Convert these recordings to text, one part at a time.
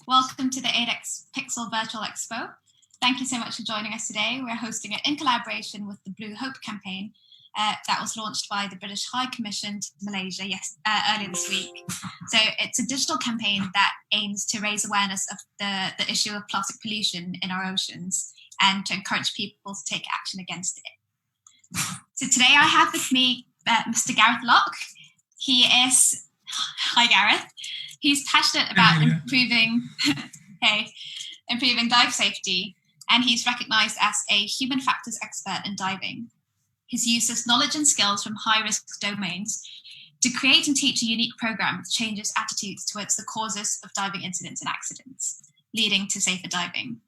Welcome to the 8X Pixel Virtual Expo. Thank you so much for joining us today. We're hosting it in collaboration with the Blue Hope campaign that was launched by the British High Commission to Malaysia earlier this week. So it's a digital campaign that aims to raise awareness of the issue of plastic pollution in our oceans and to encourage people to take action against it. So today I have with me Mr. Gareth Lock. Hi Gareth. He's passionate about improving dive safety, and he's recognised as a human factors expert in diving. He uses knowledge and skills from high-risk domains to create and teach a unique program that changes attitudes towards the causes of diving incidents and accidents, leading to safer diving.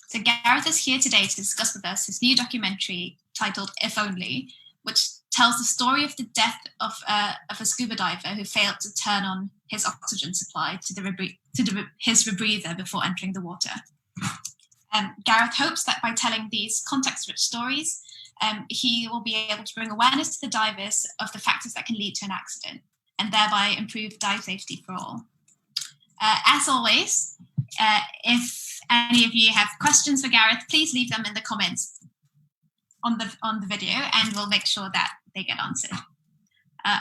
So Gareth is here today to discuss with us his new documentary titled If Only, which tells the story of the death of a scuba diver who failed to turn on his oxygen supply to his rebreather before entering the water. Gareth hopes that by telling these context-rich stories, he will be able to bring awareness to the divers of the factors that can lead to an accident and thereby improve dive safety for all. As always, if any of you have questions for Gareth, please leave them in the comments on the video, and we'll make sure that they get answered.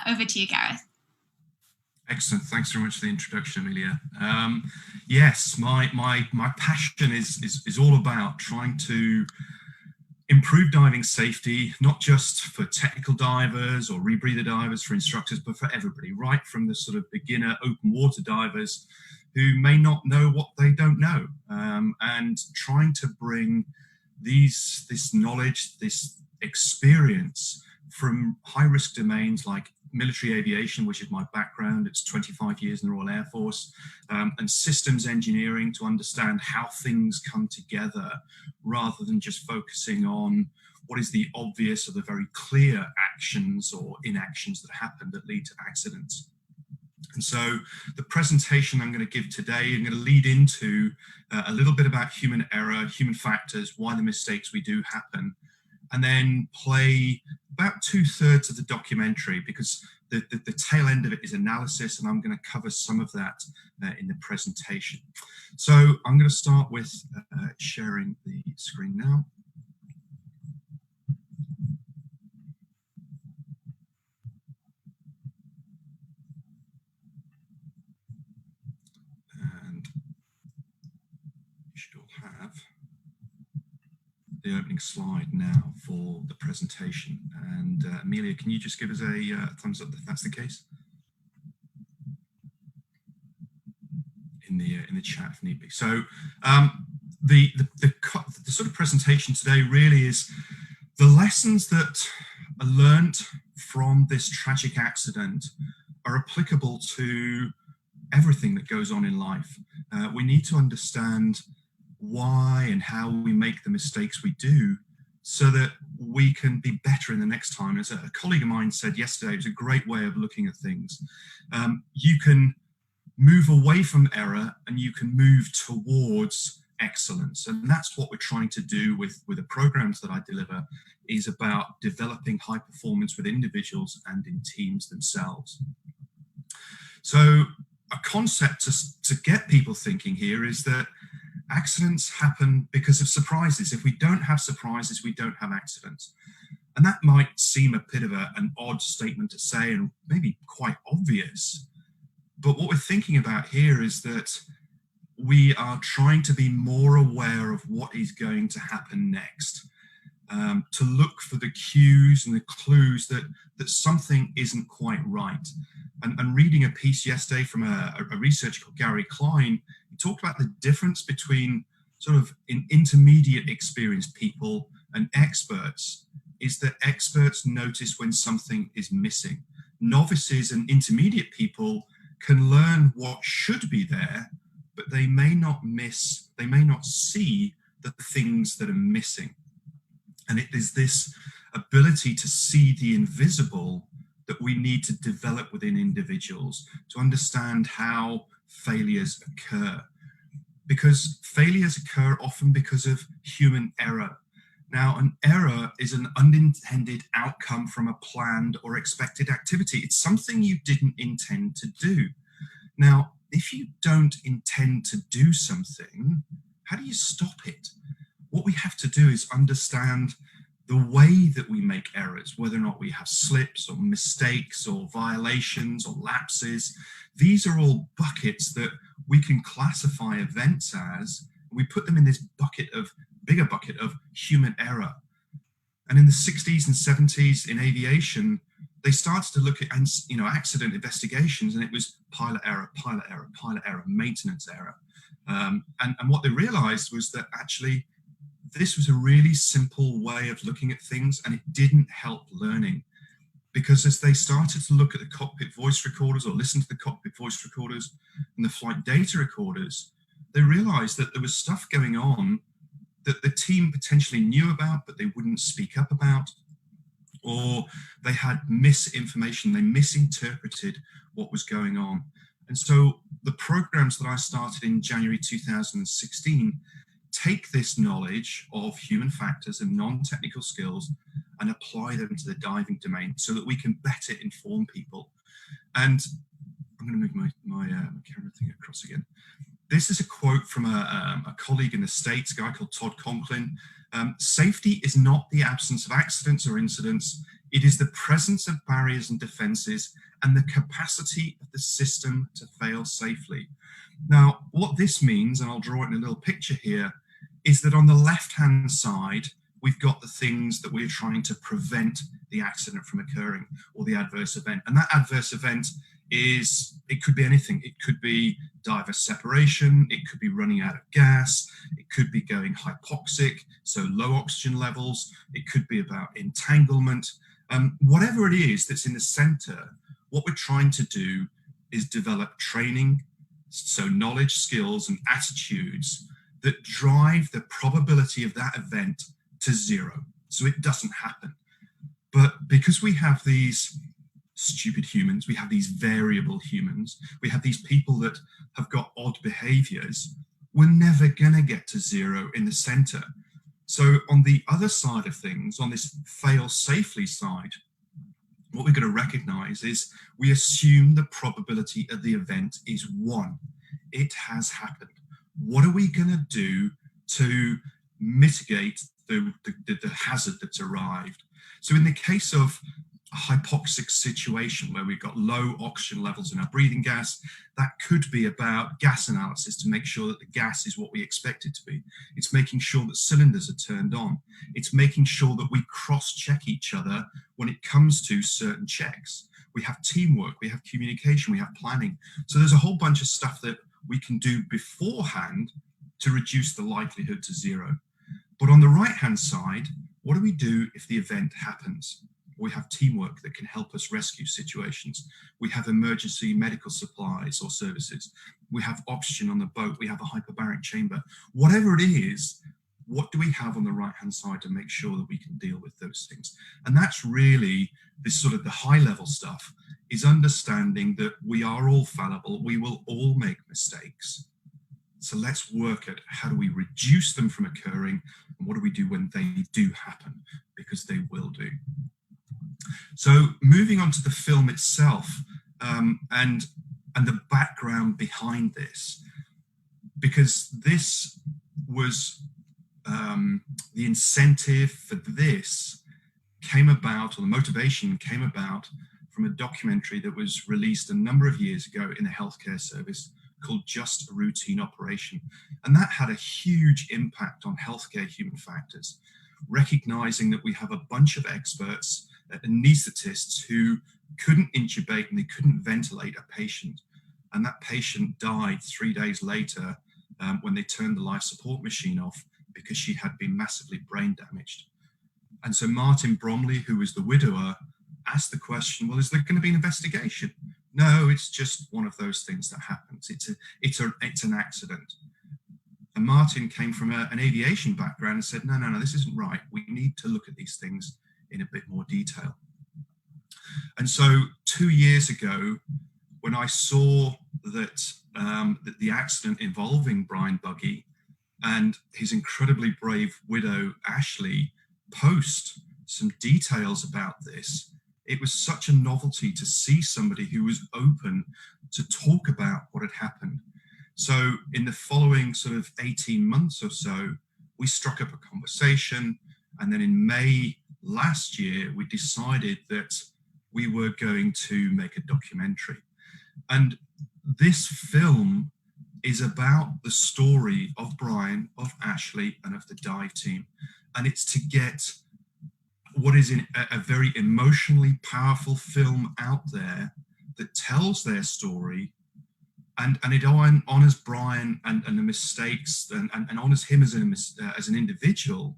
Over to you, Gareth. Excellent. Thanks very much for the introduction, Amelia. Yes, my passion is all about trying to improve diving safety, not just for technical divers or rebreather divers, for instructors, but for everybody, right from the sort of beginner open water divers who may not know what they don't know, and trying to bring this knowledge, this experience from high-risk domains like military aviation, which is my background. It's 25 years in the Royal Air Force, and systems engineering to understand how things come together rather than just focusing on what is the obvious or the very clear actions or inactions that happen that lead to accidents. And so the presentation I'm going to give today, I'm going to lead into a little bit about human error, human factors, why the mistakes we do happen, and then play about 2/3 of the documentary, because the tail end of it is analysis, and I'm going to cover some of that in the presentation. So I'm going to start with sharing the screen now. The opening slide now for the presentation. And Amelia, can you just give us a thumbs up if that's the case? In the chat if need be. So the sort of presentation today really is the lessons that are learned from this tragic accident are applicable to everything that goes on in life. We need to understand why and how we make the mistakes we do so that we can be better in the next time. As a colleague of mine said yesterday, it was a great way of looking at things. You can move away from error and you can move towards excellence. And that's what we're trying to do with the programs that I deliver, is about developing high performance with individuals and in teams themselves. So a concept to get people thinking here is that accidents happen because of surprises. If we don't have surprises, we don't have accidents. And that might seem a bit of an odd statement to say and maybe quite obvious. But what we're thinking about here is that we are trying to be more aware of what is going to happen next, to look for the cues and the clues that something isn't quite right. And reading a piece yesterday from a researcher called Gary Klein, he talked about the difference between sort of intermediate experienced people and experts, is that experts notice when something is missing. Novices and intermediate people can learn what should be there, but they may not see the things that are missing. And it is this ability to see the invisible that we need to develop within individuals to understand how failures occur. Because failures occur often because of human error. Now, an error is an unintended outcome from a planned or expected activity. It's something you didn't intend to do. Now, if you don't intend to do something, how do you stop it? What we have to do is understand the way that we make errors, whether or not we have slips or mistakes or violations or lapses. These are all buckets that we can classify events as. We put them in this bigger bucket of human error. And in the 60s and 70s in aviation, they started to look at accident investigations, and it was pilot error, maintenance error. And what they realized was that actually this was a really simple way of looking at things, and it didn't help learning. Because as they started to look at the cockpit voice recorders or listen to the cockpit voice recorders and the flight data recorders, they realized that there was stuff going on that the team potentially knew about, but they wouldn't speak up about, or they had misinformation, they misinterpreted what was going on. And so the programs that I started in January 2016 take this knowledge of human factors and non-technical skills and apply them to the diving domain so that we can better inform people. And I'm going to move my camera thing across again. This is a quote from a colleague in the States, a guy called Todd Conklin. Safety is not the absence of accidents or incidents. It is the presence of barriers and defenses and the capacity of the system to fail safely. Now, what this means, and I'll draw it in a little picture here, is that on the left-hand side, we've got the things that we're trying to prevent the accident from occurring or the adverse event. And that adverse event it could be anything. It could be diver separation, it could be running out of gas, it could be going hypoxic, so low oxygen levels, it could be about entanglement. Whatever it is that's in the center, what we're trying to do is develop training, so knowledge, skills, and attitudes that drive the probability of that event to zero, so it doesn't happen. But because we have these stupid humans, we have these variable humans, we have these people that have got odd behaviors, we're never gonna get to zero in the center. So on the other side of things, on this fail safely side, what we're going to recognize is we assume the probability of the event is 1. It has happened. What are we going to do to mitigate the hazard that's arrived? So in the case of a hypoxic situation where we've got low oxygen levels in our breathing gas, that could be about gas analysis to make sure that the gas is what we expect it to be. It's making sure that cylinders are turned on. It's making sure that we cross-check each other when it comes to certain checks. We have teamwork, we have communication, we have planning. So there's a whole bunch of stuff that we can do beforehand to reduce the likelihood to zero. But on the right-hand side, what do we do if the event happens? We have teamwork that can help us rescue situations. We have emergency medical supplies or services. We have oxygen on the boat. We have a hyperbaric chamber. Whatever it is, what do we have on the right-hand side to make sure that we can deal with those things? And that's really this sort of the high-level stuff, is understanding that we are all fallible. We will all make mistakes. So let's work at how do we reduce them from occurring, and what do we do when they do happen, because they will do. So moving on to the film itself, and the background behind this, because this was the incentive for this came about, or the motivation came about from a documentary that was released a number of years ago in the healthcare service called Just a Routine Operation. And that had a huge impact on healthcare human factors, recognizing that we have a bunch of experts, anesthetists, who couldn't intubate and they couldn't ventilate a patient. And that patient died 3 days later when they turned the life support machine off because she had been massively brain damaged. And so Martin Bromley, who was the widower, asked the question, well, is there going to be an investigation? No, it's just one of those things that happens. It's an accident. And Martin came from an aviation background and said, no, this isn't right. We need to look at these things in a bit more detail. And so 2 years ago, when I saw that the accident involving Brian Buggy and his incredibly brave widow, Ashley, post some details about this, it was such a novelty to see somebody who was open to talk about what had happened. So in the following sort of 18 months or so, we struck up a conversation. And then in May last year, we decided that we were going to make a documentary. And this film is about the story of Brian, of Ashley, and of the dive team. And it's to get what is a very emotionally powerful film out there that tells their story, and it honors Brian and the mistakes and honors him as an individual,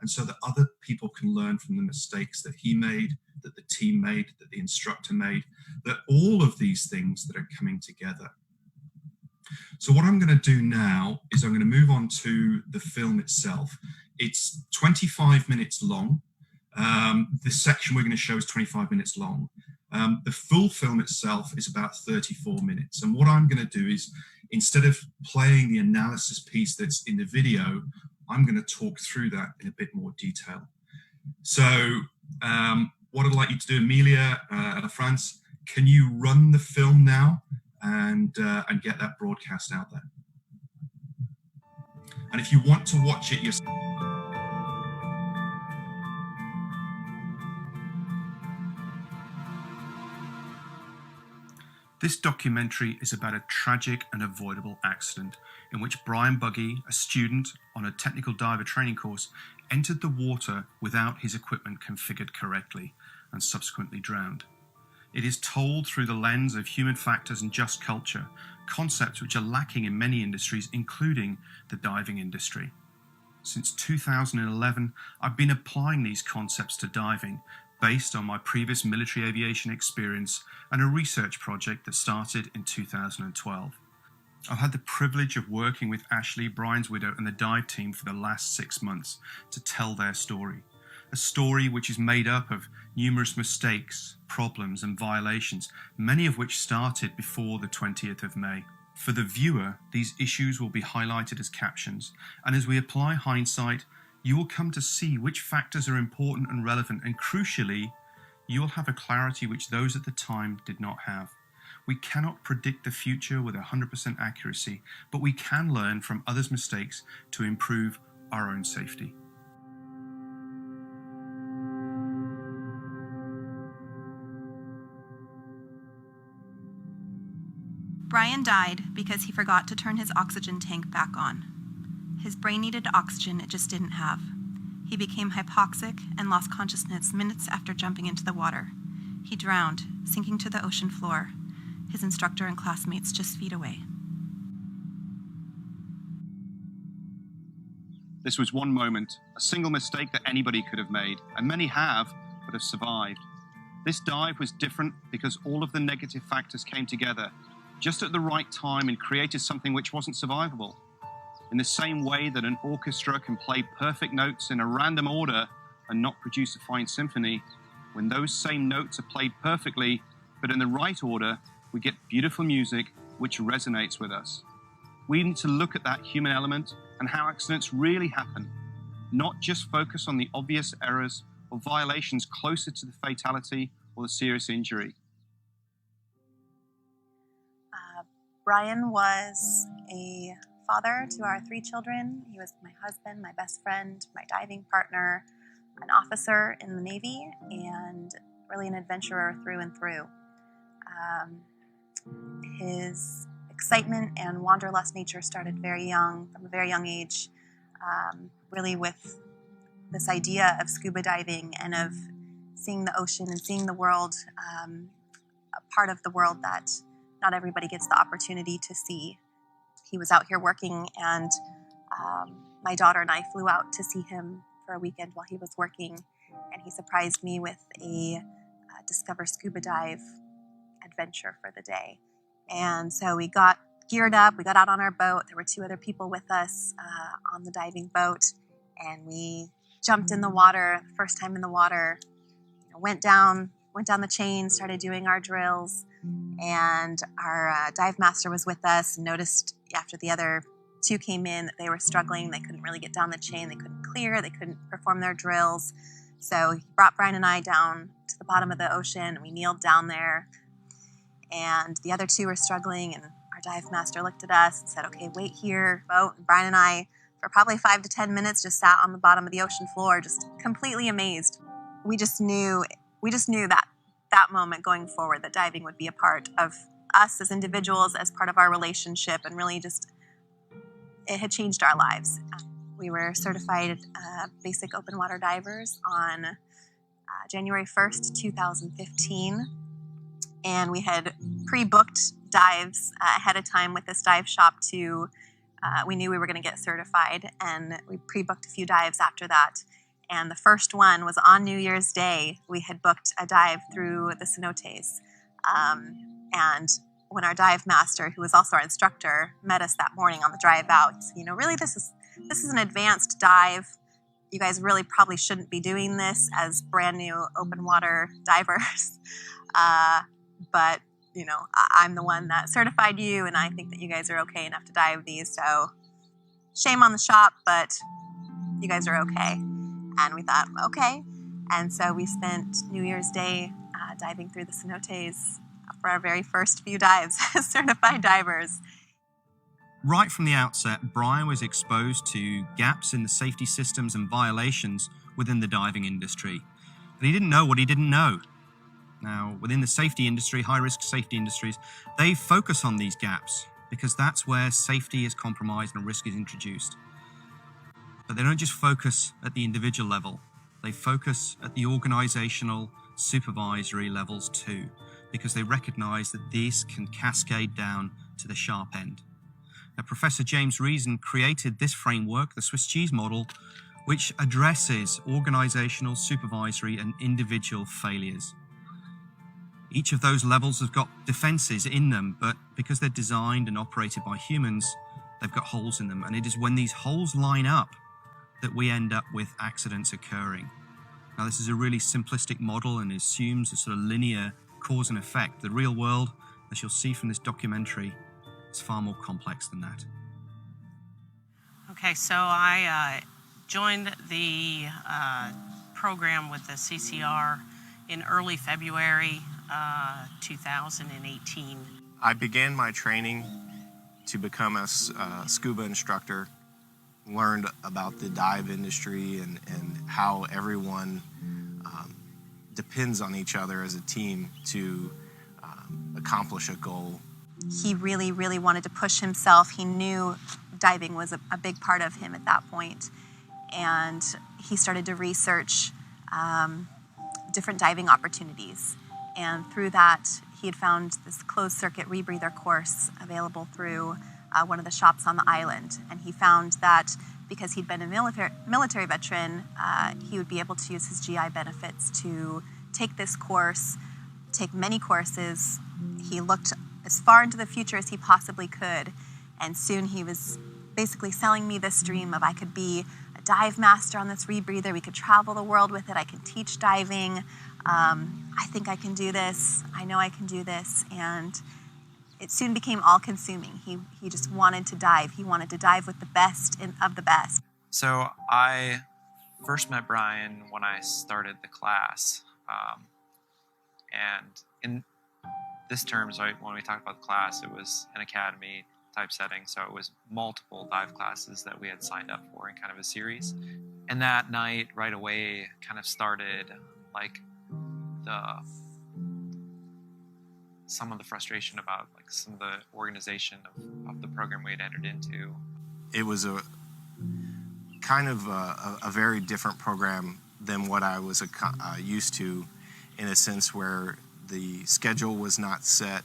and so that other people can learn from the mistakes that he made, that the team made, that the instructor made, that all of these things that are coming together. So what I'm going to do now is I'm going to move on to the film itself. It's 25 minutes long. The section we're going to show is 25 minutes long. The full film itself is about 34 minutes. And what I'm going to do is, instead of playing the analysis piece that's in the video, I'm going to talk through that in a bit more detail. So what I'd like you to do, Amelia and France, can you run the film now and get that broadcast out there? And if you want to watch it yourself, this documentary is about a tragic and avoidable accident in which Brian Buggy, a student on a technical diver training course, entered the water without his equipment configured correctly and subsequently drowned. It is told through the lens of human factors and just culture, concepts which are lacking in many industries, including the diving industry. Since 2011, I've been applying these concepts to diving, based on my previous military aviation experience and a research project that started in 2012. I've had the privilege of working with Ashley, Brian's widow, and the dive team for the last 6 months to tell their story. A story which is made up of numerous mistakes, problems, and violations, many of which started before the 20th of May. For the viewer, these issues will be highlighted as captions, and as we apply hindsight, you will come to see which factors are important and relevant, and crucially, you will have a clarity which those at the time did not have. We cannot predict the future with 100% accuracy, but we can learn from others' mistakes to improve our own safety. Brian died because he forgot to turn his oxygen tank back on. His brain needed oxygen it just didn't have. He became hypoxic and lost consciousness minutes after jumping into the water. He drowned, sinking to the ocean floor, his instructor and classmates just feet away. This was one moment, a single mistake that anybody could have made, and many have, but have survived. This dive was different because all of the negative factors came together just at the right time and created something which wasn't survivable. In the same way that an orchestra can play perfect notes in a random order and not produce a fine symphony, when those same notes are played perfectly, but in the right order, we get beautiful music which resonates with us. We need to look at that human element and how accidents really happen, not just focus on the obvious errors or violations closer to the fatality or the serious injury. Brian was a father to our 3 children. He was my husband, my best friend, my diving partner, an officer in the Navy, and really an adventurer through and through. His excitement and wanderlust nature started very young, from a very young age, really with this idea of scuba diving and of seeing the ocean and seeing the world, a part of the world that not everybody gets the opportunity to see. He was out here working, and my daughter and I flew out to see him for a weekend while he was working, and he surprised me with a Discover Scuba Dive adventure for the day. And so we got geared up, we got out on our boat. There were 2 other people with us on the diving boat, and we jumped in the water, first time in the water, went down the chain, started doing our drills, and our dive master was with us and noticed after the other 2 came in that they were struggling. They couldn't really get down the chain, they couldn't clear, they couldn't perform their drills. So he brought Brian and I down to the bottom of the ocean. We kneeled down there, and the other two were struggling, and our dive master looked at us and said, "Okay, wait here, boat." And Brian and I, for probably 5 to 10 minutes, just sat on the bottom of the ocean floor, just completely amazed. We just knew that moment going forward, that diving would be a part of us as individuals, as part of our relationship, and really just, it had changed our lives. We were certified basic open water divers on January 1st, 2015. And we had pre-booked dives ahead of time with this dive shop we knew we were going to get certified, and we pre-booked a few dives after that. And the first one was on New Year's Day. We had booked a dive through the cenotes. And when our dive master, who was also our instructor, met us that morning on the drive out, he said, really, this is an advanced dive. You guys really probably shouldn't be doing this as brand new open water divers. But, I'm the one that certified you, and I think that you guys are okay enough to dive these. So shame on the shop, but you guys are okay. And we thought, okay. And so we spent New Year's Day diving through the cenotes for our very first few dives as certified divers. Right from the outset, Brian was exposed to gaps in the safety systems and violations within the diving industry. But he didn't know what he didn't know. Now, within the safety industry, high-risk safety industries, they focus on these gaps because that's where safety is compromised and risk is introduced. But they don't just focus at the individual level. They focus at the organizational, supervisory levels too, because they recognize that this can cascade down to the sharp end. Now, Professor James Reason created this framework, the Swiss cheese model, which addresses organizational, supervisory, and individual failures. Each of those levels has got defenses in them, but because they're designed and operated by humans, they've got holes in them. And it is when these holes line up that we end up with accidents occurring. Now, this is a really simplistic model and assumes a sort of linear cause and effect. The real world, as you'll see from this documentary, is far more complex than that. Okay, so I joined the program with the CCR in early February 2018. I began my training to become a scuba instructor, learned about the dive industry and how everyone depends on each other as a team to accomplish a goal. He really, really wanted to push himself. He knew diving was a big part of him at that point. And he started to research different diving opportunities. And through that, he had found this closed circuit rebreather course available through one of the shops on the island. And he found that because he'd been a military veteran, he would be able to use his GI benefits to take this course, take many courses. He looked as far into the future as he possibly could. And soon he was basically selling me this dream of I could be a dive master on this rebreather. We could travel the world with it. I can teach diving. I think I can do this. I know I can do this. And it soon became all-consuming. He just wanted to dive. He wanted to dive with the best of the best. So I first met Brian when I started the class. And in this terms, when we talked about the class, it was an academy type setting. So it was multiple dive classes that we had signed up for in kind of a series. And that night, right away, kind of started like some of the frustration about like some of the organization of the program we had entered into. It was a kind of a very different program than what I was used to, in a sense where the schedule was not set.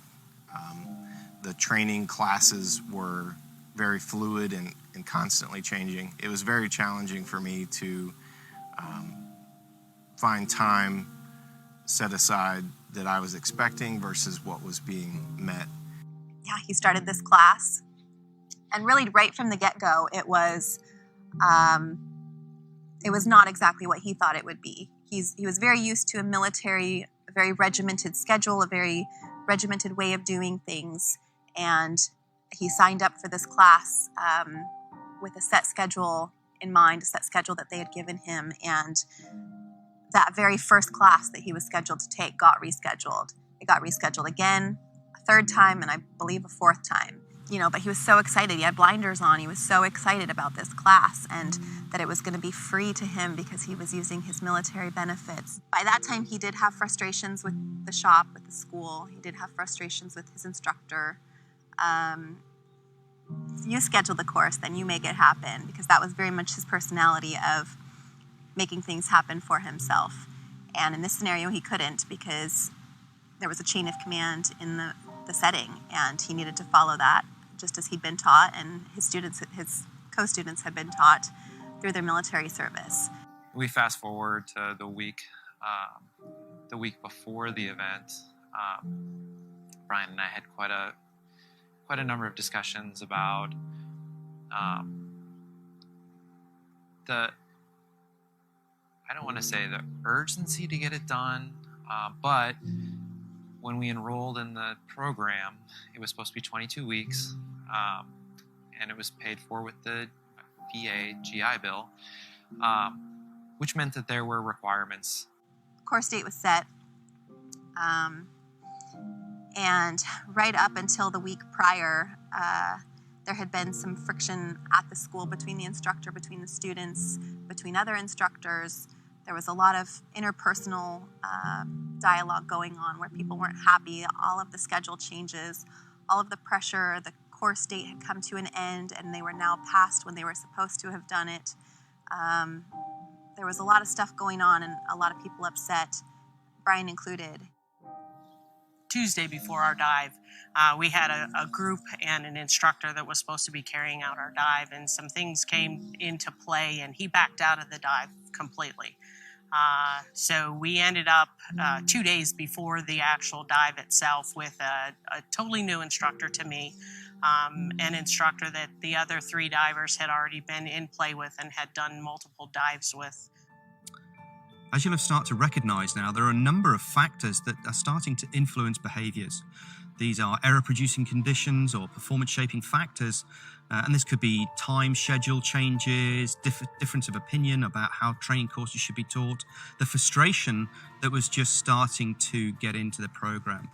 The training classes were very fluid and constantly changing. It was very challenging for me to find time set aside that I was expecting versus what was being met. Yeah, he started this class, and really right from the get-go, it was not exactly what he thought it would be. He was very used to a very regimented schedule, a very regimented way of doing things, and he signed up for this class with a set schedule in mind, a set schedule that they had given him, and that very first class that he was scheduled to take got rescheduled. It got rescheduled again, a third time, and I believe a fourth time. But he was so excited. He had blinders on. He was so excited about this class and that it was going to be free to him because he was using his military benefits. By that time, he did have frustrations with the shop, with the school. He did have frustrations with his instructor. If you schedule the course, then you make it happen, because that was very much his personality of making things happen for himself. And in this scenario, he couldn't, because there was a chain of command in the setting, and he needed to follow that, just as he'd been taught, and his co-students had been taught through their military service. We fast forward to the week before the event. Brian and I had quite a number of discussions about I don't want to say the urgency to get it done, but when we enrolled in the program, it was supposed to be 22 weeks, and it was paid for with the VA GI Bill, which meant that there were requirements. Course date was set, and right up until the week prior, there had been some friction at the school between the instructor, between the students, between other instructors. There was a lot of interpersonal dialogue going on where people weren't happy. All of the schedule changes, all of the pressure, the course date had come to an end and they were now past when they were supposed to have done it. There was a lot of stuff going on and a lot of people upset, Brian included. Tuesday before our dive, we had a group and an instructor that was supposed to be carrying out our dive, and some things came into play and he backed out of the dive completely. So we ended up 2 days before the actual dive itself with a totally new instructor to me, an instructor that the other 3 divers had already been in play with and had done multiple dives with. As you'll have started to recognise now, there are a number of factors that are starting to influence behaviours. These are error-producing conditions or performance-shaping factors, and this could be time schedule changes, difference of opinion about how training courses should be taught, the frustration that was just starting to get into the programme.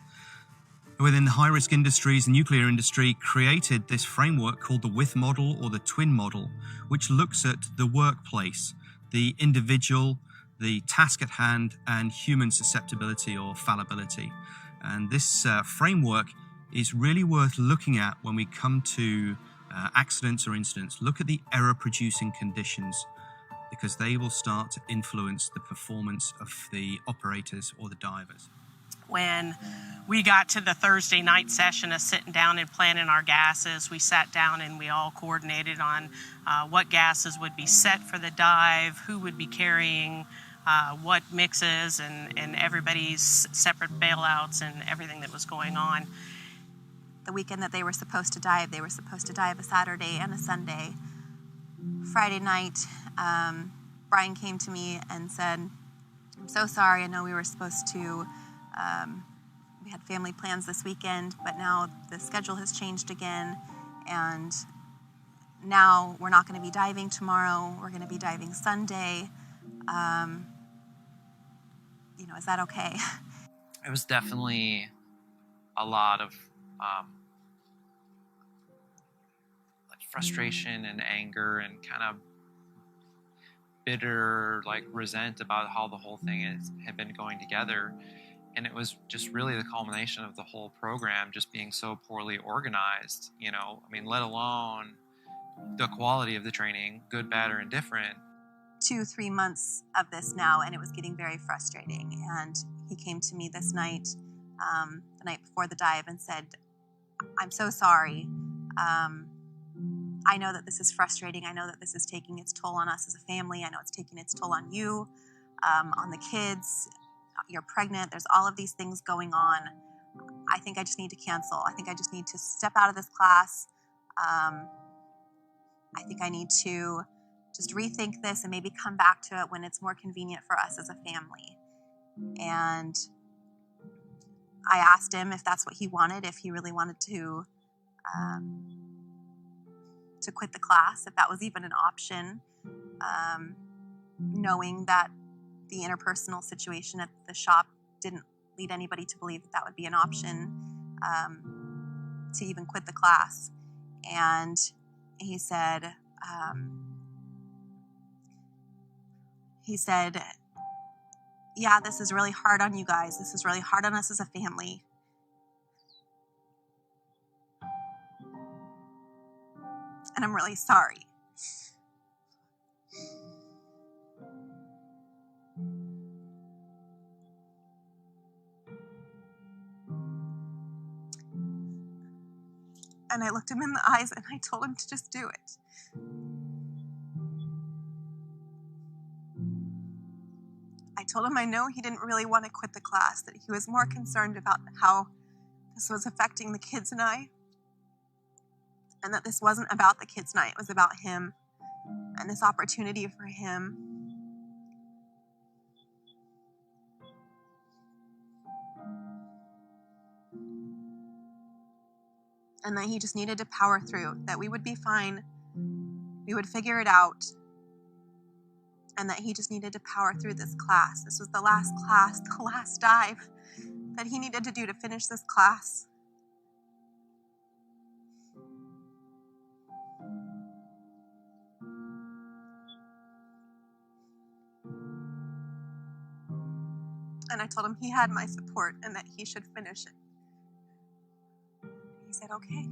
Within the high-risk industries, the nuclear industry created this framework called the WITH model or the twin model, which looks at the workplace, the individual, the task at hand, and human susceptibility or fallibility. And this framework is really worth looking at when we come to accidents or incidents. Look at the error-producing conditions, because they will start to influence the performance of the operators or the divers. When we got to the Thursday night session of sitting down and planning our gases, we sat down and we all coordinated on what gases would be set for the dive, who would be carrying what mixes, and everybody's separate bailouts and everything that was going on. The weekend that they were supposed to dive a Saturday and a Sunday. Friday night, Brian came to me and said, "I'm so sorry, I know we were supposed to, we had family plans this weekend, but now the schedule has changed again, and now we're not going to be diving tomorrow, we're going to be diving Sunday. Is that okay?" It was definitely a lot of frustration and anger and kind of bitter, resent about how the whole thing had been going together. And it was just really the culmination of the whole program just being so poorly organized, let alone the quality of the training, good, bad, or indifferent. 2-3 months of this now, and it was getting very frustrating. And he came to me this night, the night before the dive, and said, "I'm so sorry. I know that this is frustrating. I know that this is taking its toll on us as a family. I know it's taking its toll on you, on the kids. You're pregnant. There's all of these things going on. I think I just need to cancel. I think I just need to step out of this class. I think I need to just rethink this and maybe come back to it when it's more convenient for us as a family." And I asked him if that's what he wanted, if he really wanted to quit the class, if that was even an option, knowing that the interpersonal situation at the shop didn't lead anybody to believe that would be an option to even quit the class. And he said, yeah, this is really hard on you guys. This is really hard on us as a family. And I'm really sorry. And I looked him in the eyes and I told him to just do it. I told him I know he didn't really want to quit the class, that he was more concerned about how this was affecting the kids and I, and that this wasn't about the kids and I, it was about him and this opportunity for him. And that he just needed to power through, that we would be fine, we would figure it out, and that he just needed to power through this class. This was the last class, the last dive that he needed to do to finish this class. And I told him he had my support and that he should finish it. He said, okay,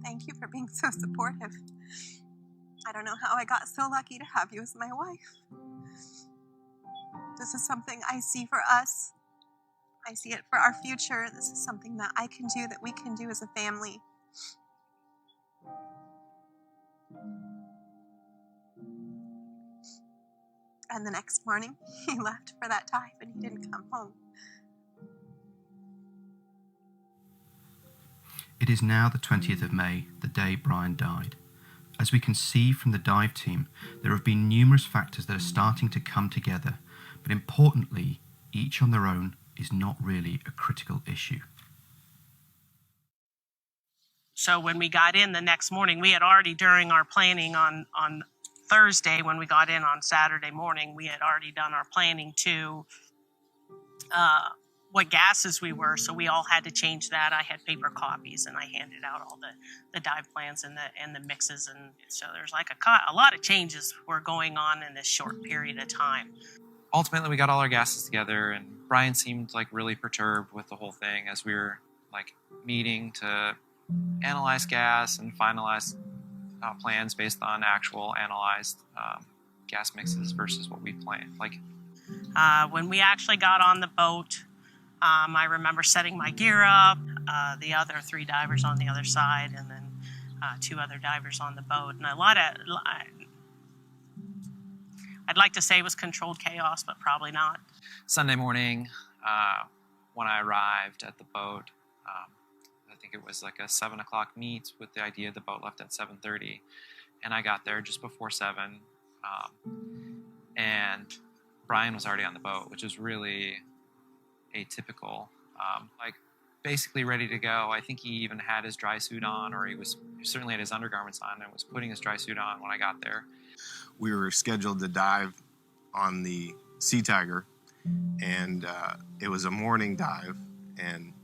thank you for being so supportive. I don't know how I got so lucky to have you as my wife. This is something I see for us. I see it for our future. This is something that I can do, that we can do as a family. And the next morning, he left for that dive and he didn't come home. It is now the 20th of May, the day Brian died. As we can see from the dive team, there have been numerous factors that are starting to come together, but importantly, each on their own is not really a critical issue. So when we got in the next morning, we had already, during our planning on Thursday, when we got in on Saturday morning, we had already done our planning to what gases we were, so we all had to change that. I had paper copies and I handed out all the dive plans and the mixes, and so there's like a lot of changes were going on in this short period of time. Ultimately, we got all our gases together, and Brian seemed like really perturbed with the whole thing as we were like meeting to analyze gas and finalize plans based on actual analyzed gas mixes versus what we planned. When we actually got on the boat, I remember setting my gear up, the other 3 divers on the other side, and then 2 other divers on the boat. And I'd like to say it was controlled chaos, but probably not. Sunday morning, when I arrived at the boat, I think it was like a 7 o'clock meet with the idea the boat left at 7:30. And I got there just before 7. And Brian was already on the boat, which is really atypical, basically ready to go. I think he even had his dry suit on, or he certainly had his undergarments on and was putting his dry suit on when I got there. We were scheduled to dive on the Sea Tiger, and it was a morning dive, and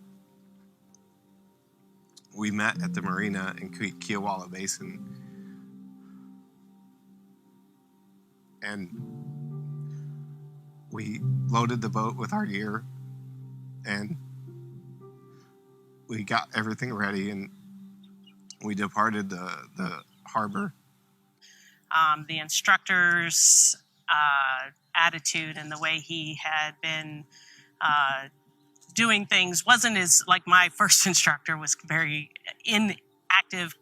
we met at the marina in Kiawala Basin, and we loaded the boat with our gear, and we got everything ready, and we departed the harbor. The instructor's attitude and the way he had been doing things wasn't as, like my first instructor was very inactive,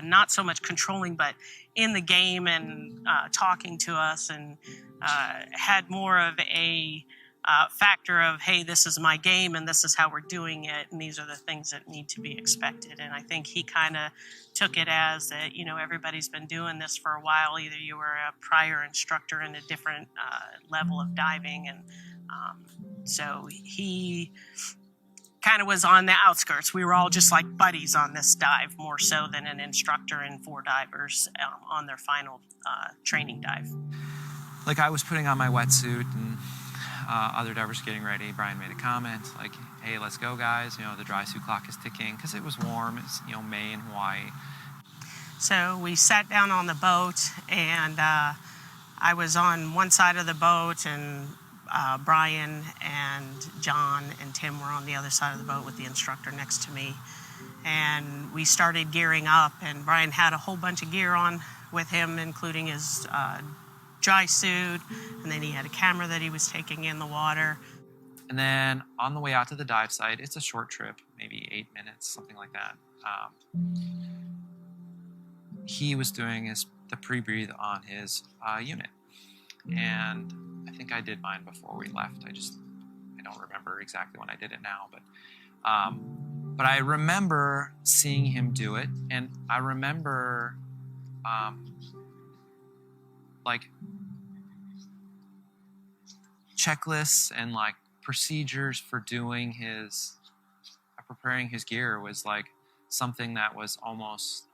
not so much controlling, but in the game and talking to us, and had more of a factor of, hey, this is my game and this is how we're doing it, and these are the things that need to be expected. And I think he kind of took it as that, everybody's been doing this for a while. Either you were a prior instructor in a different level of diving, and so he kind of was on the outskirts. We were all just like buddies on this dive, more so than an instructor and 4 divers on their final training dive. I was putting on my wetsuit and other divers getting ready, Brian made a comment like, hey, let's go, guys. You know, the dry suit clock is ticking, because it was warm. It's, you know, May in Hawaii. So we sat down on the boat, and I was on one side of the boat, and Brian and John and Tim were on the other side of the boat with the instructor next to me. And we started gearing up, and Brian had a whole bunch of gear on with him, including his dry suit, and then he had a camera that he was taking in the water. And then on the way out to the dive site, it's a short trip, maybe 8 minutes, something like that. He was doing the pre-breathe on his unit. And I think I did mine before we left. I don't remember exactly when I did it now, but I remember seeing him do it, and I remember like checklists and like procedures for doing preparing his gear was like something that was almost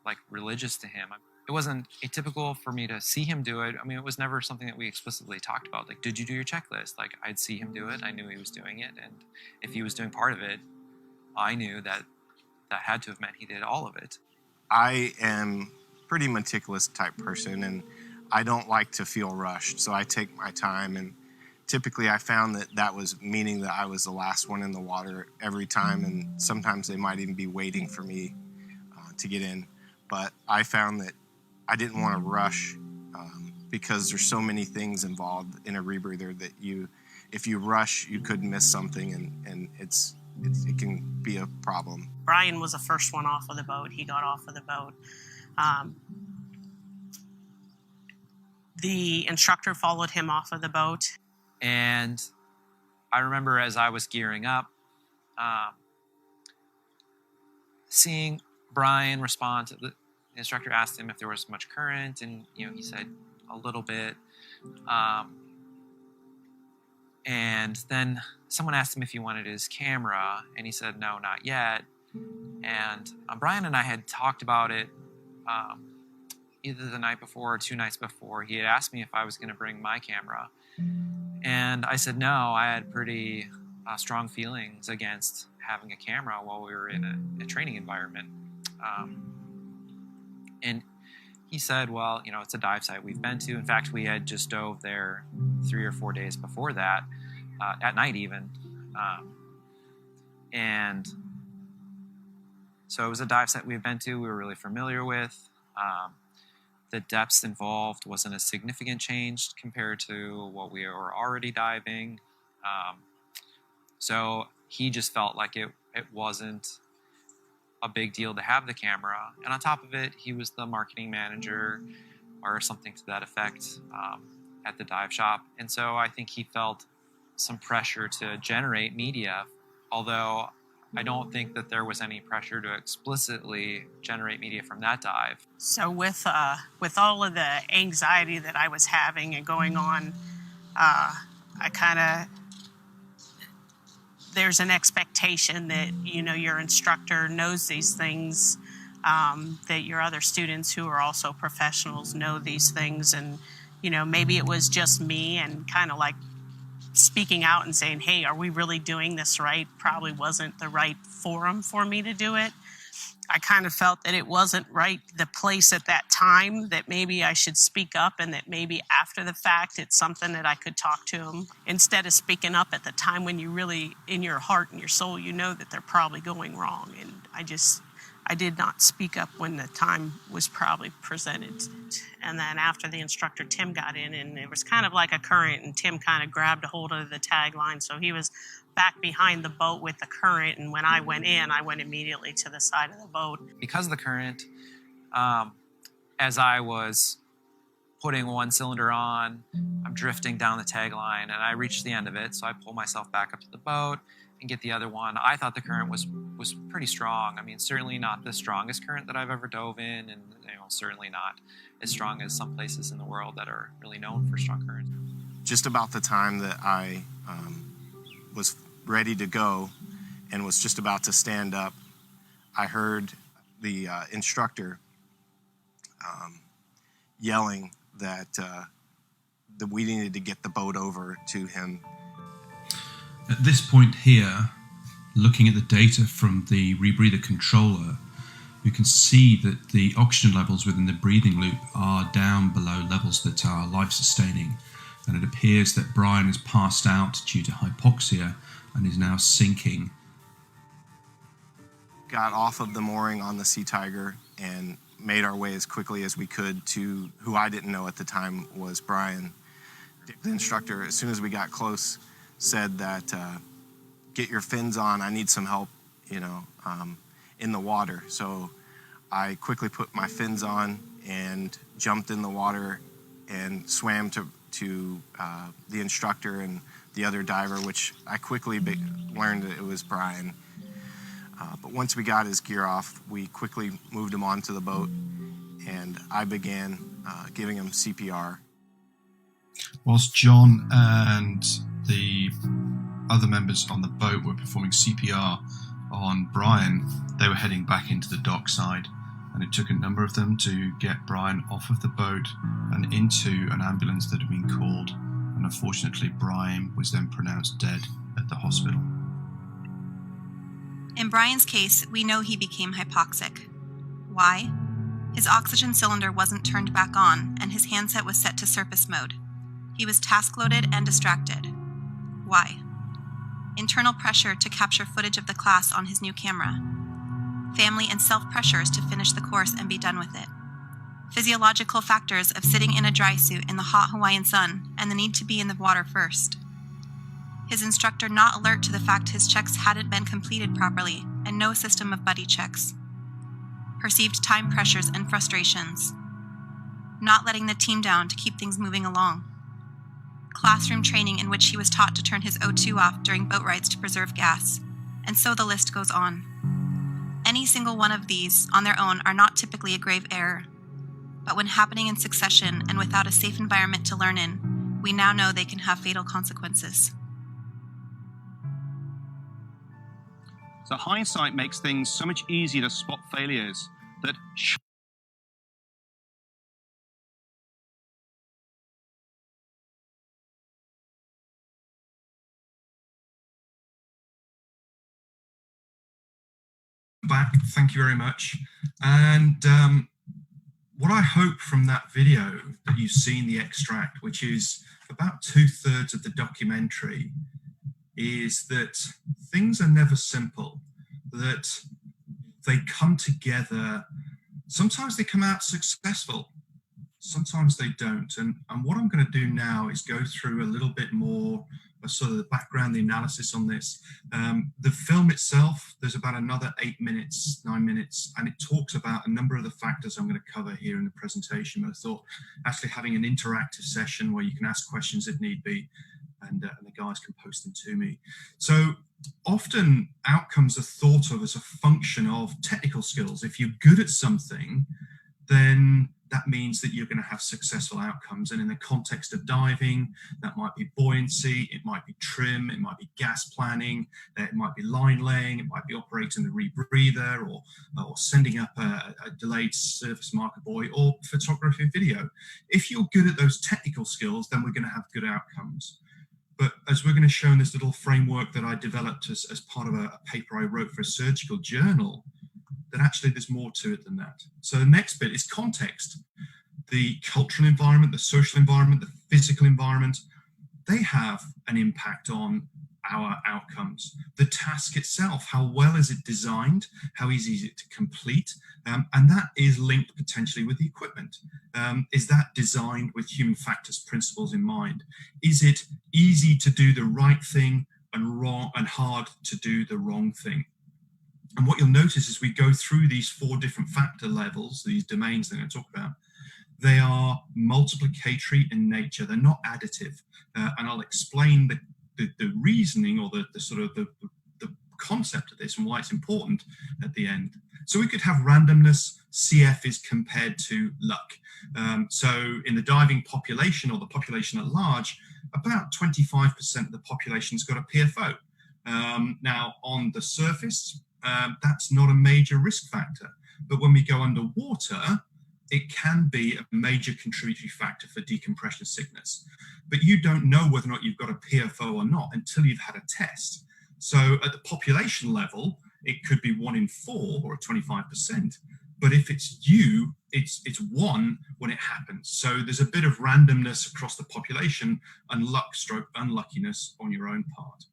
like religious to him. It wasn't atypical for me to see him do it. I mean, it was never something that we explicitly talked about. Like, did you do your checklist? Like, I'd see him do it. I knew he was doing it. And if he was doing part of it, I knew that had to have meant he did all of it. I am pretty meticulous type person, and I don't like to feel rushed. So I take my time, and typically I found that was meaning that I was the last one in the water every time. And sometimes they might even be waiting for me to get in. But I found that I didn't want to rush because there's so many things involved in a rebreather that if you rush, you could miss something, and it can be a problem. Brian was the first one off of the boat. He got off of the boat. The instructor followed him off of the boat. And I remember as I was gearing up, seeing Brian respond to the instructor asked him if there was much current, and he said a little bit. And then someone asked him if he wanted his camera, and he said no, not yet. And Brian and I had talked about it either the night before or 2 nights before. He had asked me if I was going to bring my camera, and I said no. I had pretty strong feelings against having a camera while we were in a training environment. And he said, well, it's a dive site we've been to. In fact, we had just dove there 3 or 4 days before that, at night even. And so it was a dive site we've been to, we were really familiar with. The depths involved wasn't a significant change compared to what we were already diving. So he just felt like it wasn't a big deal to have the camera. And on top of it, he was the marketing manager or something to that effect at the dive shop. And so I think he felt some pressure to generate media, although I don't think that there was any pressure to explicitly generate media from that dive. So with all of the anxiety that I was having and going on, there's an expectation that, your instructor knows these things, that your other students who are also professionals know these things. And, maybe it was just me, and kind of like speaking out and saying, hey, are we really doing this right? Probably wasn't the right forum for me to do it. I kind of felt that it wasn't right, the place at that time, that maybe I should speak up, and that maybe after the fact it's something that I could talk to them, instead of speaking up at the time when you really, in your heart and your soul, that they're probably going wrong. And I did not speak up when the time was probably presented. And then after the instructor, Tim, got in, and it was kind of like a current, and Tim kind of grabbed a hold of the tagline. So he was back behind the boat with the current, and when I went in, I went immediately to the side of the boat. Because of the current, as I was putting one cylinder on, I'm drifting down the tagline, and I reached the end of it, so I pull myself back up to the boat and get the other one. I thought the current was pretty strong. I mean, certainly not the strongest current that I've ever dove in, and certainly not as strong as some places in the world that are really known for strong currents. Just about the time that I was ready to go and was just about to stand up, I heard the instructor yelling that we needed to get the boat over to him At this point here, looking at the data from the Rebreather controller, you can see that the oxygen levels within the breathing loop are down below levels that are life-sustaining, and it appears that Brian has passed out due to hypoxia and is now sinking. Got off of the mooring on the Sea Tiger and made our way as quickly as we could to who I didn't know at the time was Brian. The instructor, as soon as we got close, said that get your fins on, I need some help, in the water. So I quickly put my fins on and jumped in the water and swam to the instructor and the other diver, which I quickly learned that it was Brian. But once we got his gear off, we quickly moved him onto the boat, and I began giving him CPR. Whilst John and the other members on the boat were performing CPR on Brian, they were heading back into the dockside, and it took a number of them to get Brian off of the boat and into an ambulance that had been called, and unfortunately Brian was then pronounced dead at the hospital. In Brian's case, we know he became hypoxic. Why? His oxygen cylinder wasn't turned back on, and his handset was set to surface mode. He was task-loaded and distracted. Why? Internal pressure to capture footage of the class on his new camera. Family and self-pressures to finish the course and be done with it. Physiological factors of sitting in a dry suit in the hot Hawaiian sun and the need to be in the water first. His instructor not alert to the fact his checks hadn't been completed properly and no system of buddy checks. Perceived time pressures and frustrations. Not letting the team down to keep things moving along. Classroom training in which he was taught to turn his O2 off during boat rides to preserve gas. And so the list goes on. Any single one of these on their own are not typically a grave error. But when happening in succession and without a safe environment to learn in, we now know they can have fatal consequences. So hindsight makes things so much easier to spot failures that back. Thank you very much. And what I hope from that video that you've seen the extract, which is about 2/3 of the documentary, is that things are never simple, that they come together. Sometimes they come out successful, sometimes they don't. And what I'm going to do now is go through a little bit more of sort of the background, the analysis on this. The film itself, there's about another 8 minutes, 9 minutes, and it talks about a number of the factors I'm going to cover here in the presentation. But I thought actually having an interactive session where you can ask questions if need be, and the guys can post them to me. So often outcomes are thought of as a function of technical skills. If you're good at something, then that means that you're going to have successful outcomes. And in the context of diving, that might be buoyancy, it might be trim, it might be gas planning, it might be line laying, it might be operating the rebreather, or sending up a delayed surface marker buoy, or photography and video. If you're good at those technical skills, then we're going to have good outcomes. But as we're going to show in this little framework that I developed as part of a paper I wrote for a surgical journal, that actually there's more to it than that. So the next bit is context. The cultural environment, the social environment, the physical environment, they have an impact on our outcomes. The task itself, how well is it designed? How easy is it to complete? And that is linked potentially with the equipment. Is that designed with human factors principles in mind? Is it easy to do the right thing and hard to do the wrong thing? And what you'll notice as we go through these 4 different factor levels, these domains that I'm going to talk about, they are multiplicatory in nature. They're not additive. And I'll explain the reasoning, or the sort of the concept of this and why it's important at the end. So we could have randomness. CF is compared to luck. So in the diving population, or the population at large, about 25% of the population's got a PFO. Now on the surface, that's not a major risk factor. But when we go underwater, it can be a major contributory factor for decompression sickness. But you don't know whether or not you've got a PFO or not until you've had a test. So at the population level, it could be 1 in 4 or 25%. But if it's you, it's 1 when it happens. So there's a bit of randomness across the population and luck/unluckiness on your own part.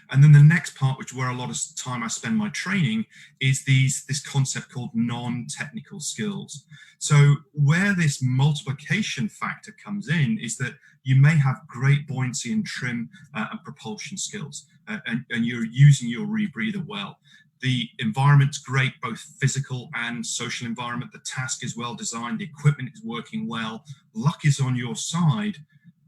And then the next part, which where a lot of time I spend my training, is this concept called non-technical skills. So where this multiplication factor comes in is that you may have great buoyancy and trim and propulsion skills, and you're using your rebreather well. The environment's great, both physical and social environment. The task is well designed, the equipment is working well, luck is on your side,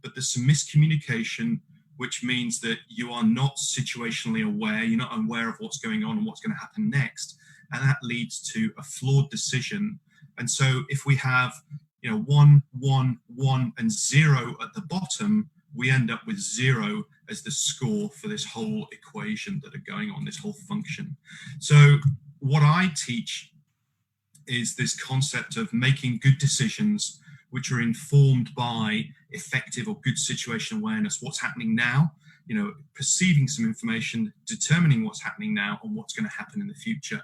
but there's some miscommunication, which means that you are not situationally aware, you're not aware of what's going on and what's going to happen next. And that leads to a flawed decision. And so if we have 1, 1, 1 and 0 at the bottom, we end up with 0 as the score for this whole equation that are going on, this whole function. So what I teach is this concept of making good decisions which are informed by effective or good situation awareness, what's happening now, perceiving some information, determining what's happening now and what's going to happen in the future.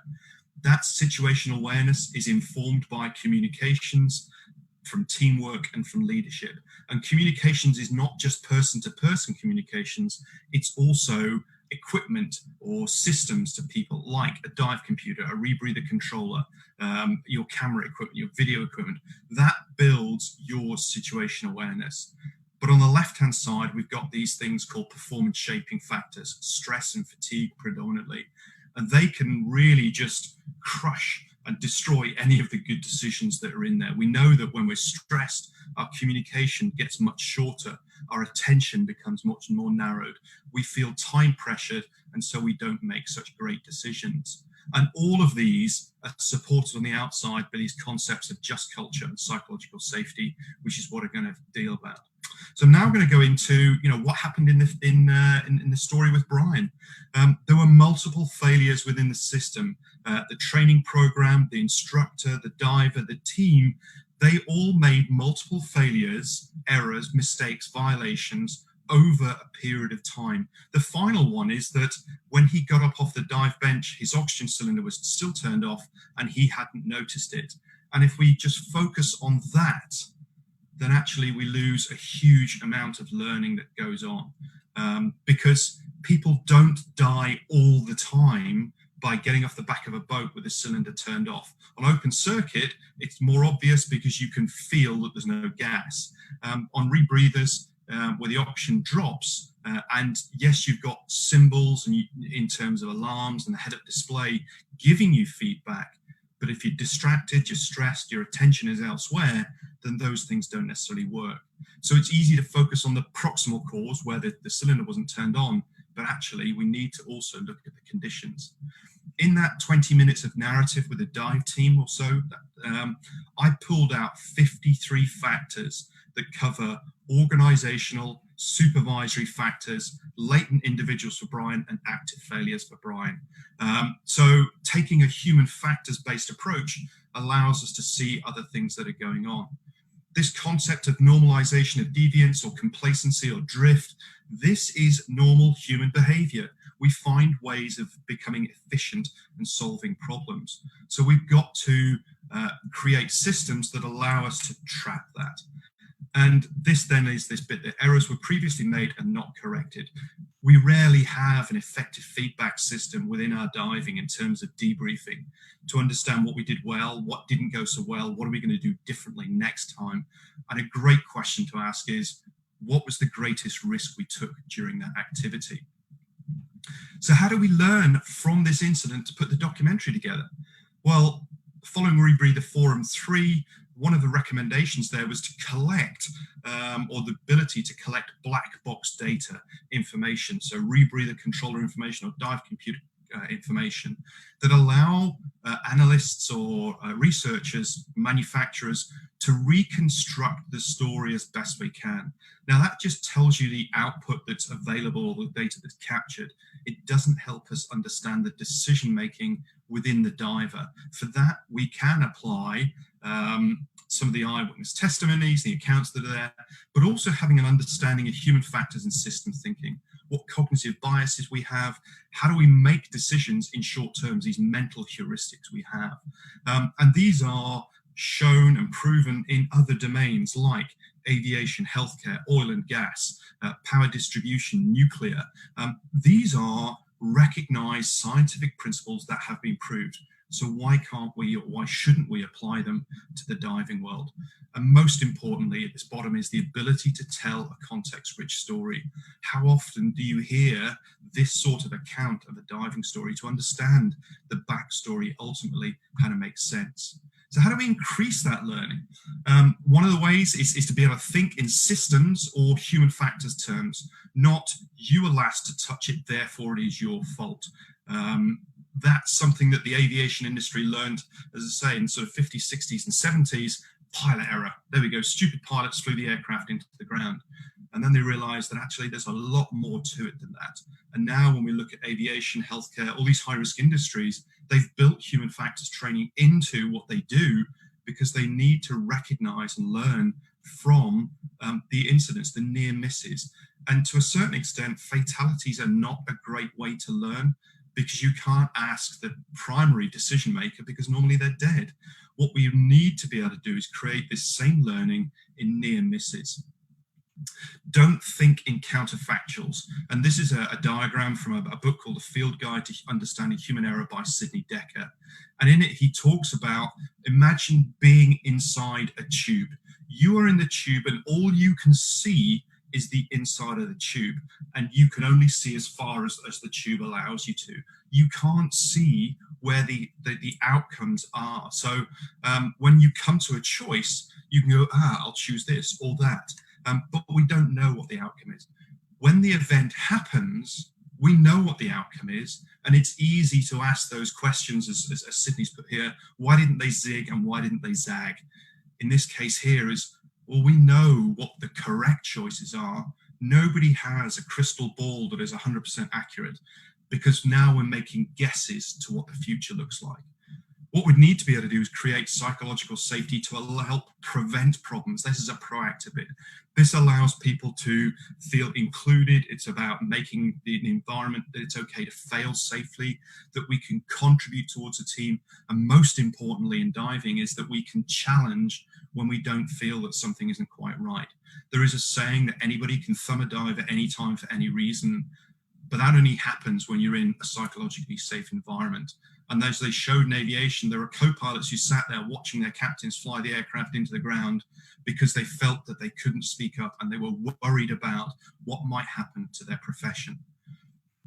That situational awareness is informed by communications, from teamwork and from leadership. And communications is not just person-to-person communications, it's also equipment or systems to people, like a dive computer, a rebreather controller, your camera equipment, your video equipment. That builds your situation awareness. But on the left-hand side, we've got these things called performance shaping factors, stress and fatigue predominantly. And they can really just crush and destroy any of the good decisions that are in there. We know that when we're stressed, our communication gets much shorter, our attention becomes much more narrowed, we feel time pressured, and so we don't make such great decisions. And all of these are supported on the outside by these concepts of just culture and psychological safety, which is what I'm going to deal about. So now I'm going to go into, what happened in the story with Brian. There were multiple failures within the system. The training program, the instructor, the diver, the team, they all made multiple failures, errors, mistakes, violations over a period of time. The final one is that when he got up off the dive bench, his oxygen cylinder was still turned off and he hadn't noticed it. And if we just focus on that, then actually we lose a huge amount of learning that goes on, because people don't die all the time by getting off the back of a boat with the cylinder turned off. On open circuit, it's more obvious because you can feel that there's no gas. On rebreathers, where the oxygen drops, and yes, you've got symbols and in terms of alarms and the head-up display giving you feedback, but if you're distracted, you're stressed, your attention is elsewhere, then those things don't necessarily work. So it's easy to focus on the proximal cause where the cylinder wasn't turned on, but actually we need to also look at the conditions. In that 20 minutes of narrative with a dive team or so, I pulled out 53 factors that cover organizational, supervisory factors, latent individuals for Brian, and active failures for Brian. So taking a human factors-based approach allows us to see other things that are going on. This concept of normalization of deviance or complacency or drift, this is normal human behavior. We find ways of becoming efficient and solving problems. So we've got to create systems that allow us to track that. And this then is this bit that errors were previously made and not corrected. We rarely have an effective feedback system within our diving in terms of debriefing to understand what we did well, what didn't go so well, what are we going to do differently next time? And a great question to ask is, what was the greatest risk we took during that activity? So how do we learn from this incident to put the documentary together? Well, following Rebreather Forum 3, one of the recommendations there was to collect, or the ability to collect black box data information, so rebreather controller information or dive computer information that allow analysts or researchers, manufacturers to reconstruct the story as best we can. Now that just tells you the output that's available or the data that's captured. It doesn't help us understand the decision making within the diver. For that, we can apply some of the eyewitness testimonies, the accounts that are there, but also having an understanding of human factors and system thinking, what cognitive biases we have, how do we make decisions in short terms, these mental heuristics we have. And these are shown and proven in other domains like aviation, healthcare, oil and gas, power distribution, nuclear. These are recognized scientific principles that have been proved. So why can't we, or why shouldn't we apply them to the diving world? And most importantly, at this bottom is the ability to tell a context-rich story. How often do you hear this sort of account of a diving story to understand the backstory ultimately kind of makes sense? So how do we increase that learning? One of the ways is to be able to think in systems or human factors terms, not you were last to touch it, therefore it is your fault. That's something that the aviation industry learned, as I say, in sort of 50s, 60s and 70s, pilot error. There we go, stupid pilots flew the aircraft into the ground. And then they realized that actually there's a lot more to it than that. And now when we look at aviation, healthcare, all these high-risk industries, they've built human factors training into what they do because they need to recognize and learn from the incidents, the near misses. And to a certain extent, fatalities are not a great way to learn, because you can't ask the primary decision maker because normally they're dead. What we need to be able to do is create this same learning in near misses. Don't think in counterfactuals. And this is a diagram from a book called The Field Guide to Understanding Human Error by Sidney Dekker. And in it, he talks about, imagine being inside a tube. You are in the tube and all you can see is the inside of the tube, and you can only see as far as the tube allows you to. You can't see where the outcomes are. So when you come to a choice, you can go, I'll choose this or that, but we don't know what the outcome is. When the event happens, we know what the outcome is, and it's easy to ask those questions, as Sydney's put here, why didn't they zig and why didn't they zag? In this case here is, well, we know what the correct choices are. Nobody has a crystal ball that is 100% accurate, because now we're making guesses to what the future looks like. What we need to be able to do is create psychological safety to help prevent problems. This is a proactive bit. This allows people to feel included. It's about making the environment that it's okay to fail safely, that we can contribute towards a team. And most importantly in diving is that we can challenge when we don't feel that something isn't quite right. There is a saying that anybody can thumb a dive at any time for any reason, but that only happens when you're in a psychologically safe environment. And as they showed in aviation, there are co-pilots who sat there watching their captains fly the aircraft into the ground because they felt that they couldn't speak up and they were worried about what might happen to their profession.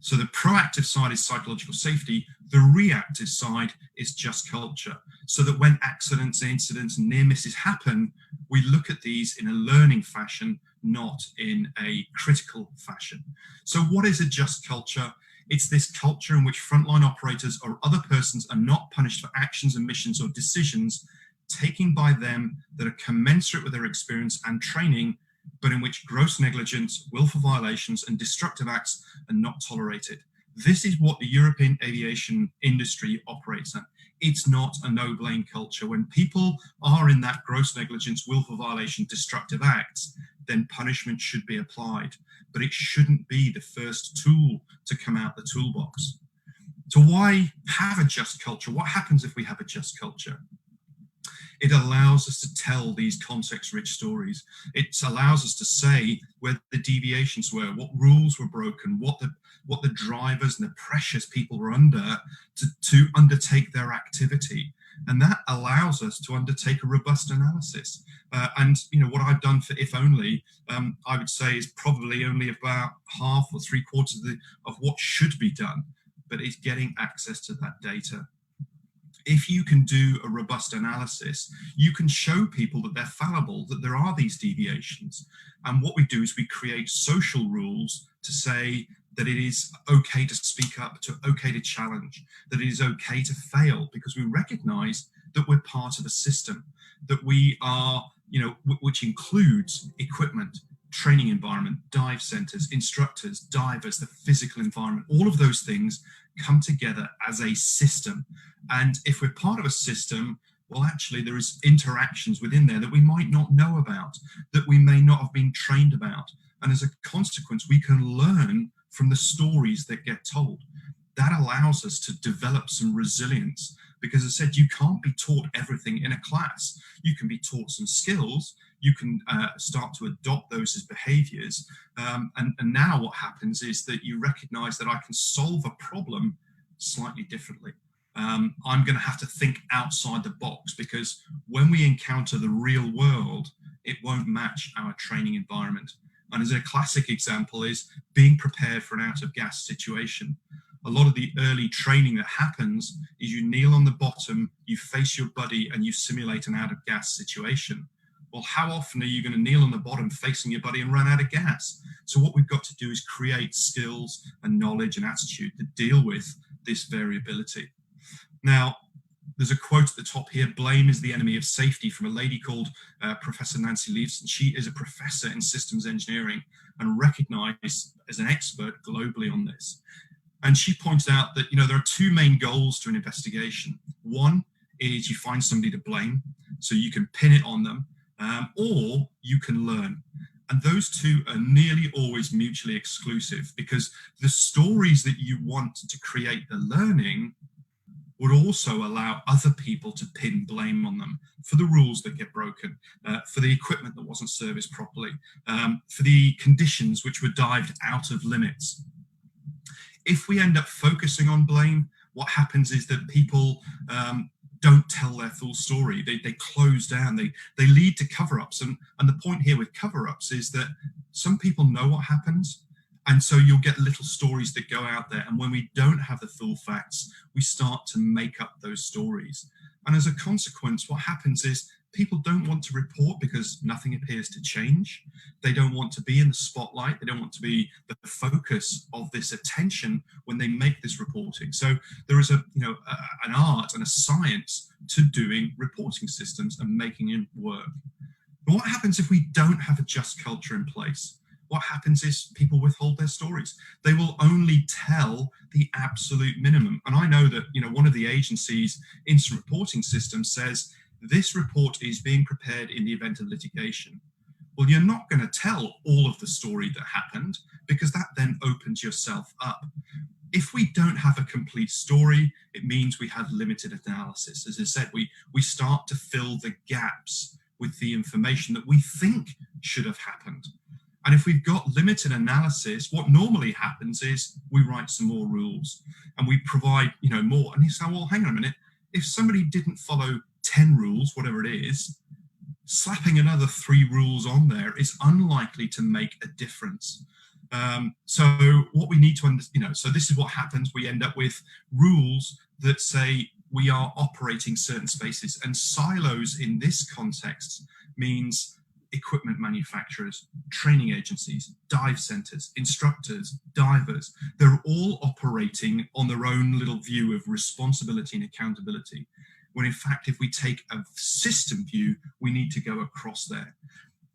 So the proactive side is psychological safety. The reactive side is just culture. So that when accidents, incidents, and near misses happen, we look at these in a learning fashion, not in a critical fashion. So what is a just culture? It's this culture in which frontline operators or other persons are not punished for actions, omissions, or decisions taken by them that are commensurate with their experience and training, but in which gross negligence, willful violations, and destructive acts are not tolerated. This is what the European aviation industry operates at. It's not a no-blame culture. When people are in that gross negligence, willful violation, destructive acts, then punishment should be applied. But it shouldn't be the first tool to come out the toolbox. So why have a just culture? What happens if we have a just culture? It allows us to tell these context-rich stories. It allows us to say where the deviations were, what rules were broken, what the drivers and the pressures people were under to undertake their activity. And that allows us to undertake a robust analysis. And what I've done for If Only, I would say is probably only about half or 3/4 of what should be done, but it's getting access to that data. If you can do a robust analysis, you can show people that they're fallible, that there are these deviations. And what we do is we create social rules to say that it is okay to speak up, okay to challenge, that it is okay to fail, because we recognize that we're part of a system, that we are, which includes equipment, training environment, dive centers, instructors, divers, the physical environment. All of those things come together as a system. And if we're part of a system, Well, actually, there is interactions within there that we might not know about, that we may not have been trained about. And as a consequence, we can learn from the stories that get told. That allows us to develop some resilience, because as I said, you can't be taught everything in a class. You can be taught some skills, you can start to adopt those as behaviors. And now what happens is that you recognize that I can solve a problem slightly differently. I'm going to have to think outside the box, because when we encounter the real world, it won't match our training environment. And as a classic example is being prepared for an out of gas situation. A lot of the early training that happens is you kneel on the bottom, you face your buddy, and you simulate an out of gas situation. Well, how often are you going to kneel on the bottom facing your buddy and run out of gas? So what we've got to do is create skills and knowledge and attitude to deal with this variability. Now, there's a quote at the top here: blame is the enemy of safety, from a lady called Professor Nancy Leveson. She is a professor in systems engineering and recognized as an expert globally on this. And she points out that, there are two main goals to an investigation. One is you find somebody to blame, so you can pin it on them, or you can learn. And those two are nearly always mutually exclusive, because the stories that you want to create the learning would also allow other people to pin blame on them for the rules that get broken, for the equipment that wasn't serviced properly, for the conditions which were dived out of limits. If we end up focusing on blame, what happens is that people don't tell their full story. They close down, they lead to cover-ups. And the point here with cover-ups is that some people know what happens, and so you'll get little stories that go out there. And when we don't have the full facts, we start to make up those stories. And as a consequence, what happens is people don't want to report because nothing appears to change. They don't want to be in the spotlight. They don't want to be the focus of this attention when they make this reporting. So there is an art and a science to doing reporting systems and making it work. But what happens if we don't have a just culture in place? What happens is people withhold their stories. They will only tell the absolute minimum. And I know that, one of the agency's incident reporting systems says this report is being prepared in the event of litigation. Well, you're not going to tell all of the story that happened, because that then opens yourself up. If we don't have a complete story, it means we have limited analysis. As I said, we start to fill the gaps with the information that we think should have happened. And if we've got limited analysis, what normally happens is we write some more rules and we provide, more. And you say, well, hang on a minute. If somebody didn't follow 10 rules, whatever it is, slapping another 3 rules on there is unlikely to make a difference. So what we need to understand, so this is what happens. We end up with rules that say we are operating certain spaces, and silos in this context means equipment manufacturers, training agencies, dive centers, instructors, divers. They're all operating on their own little view of responsibility and accountability, when in fact, if we take a system view, we need to go across there.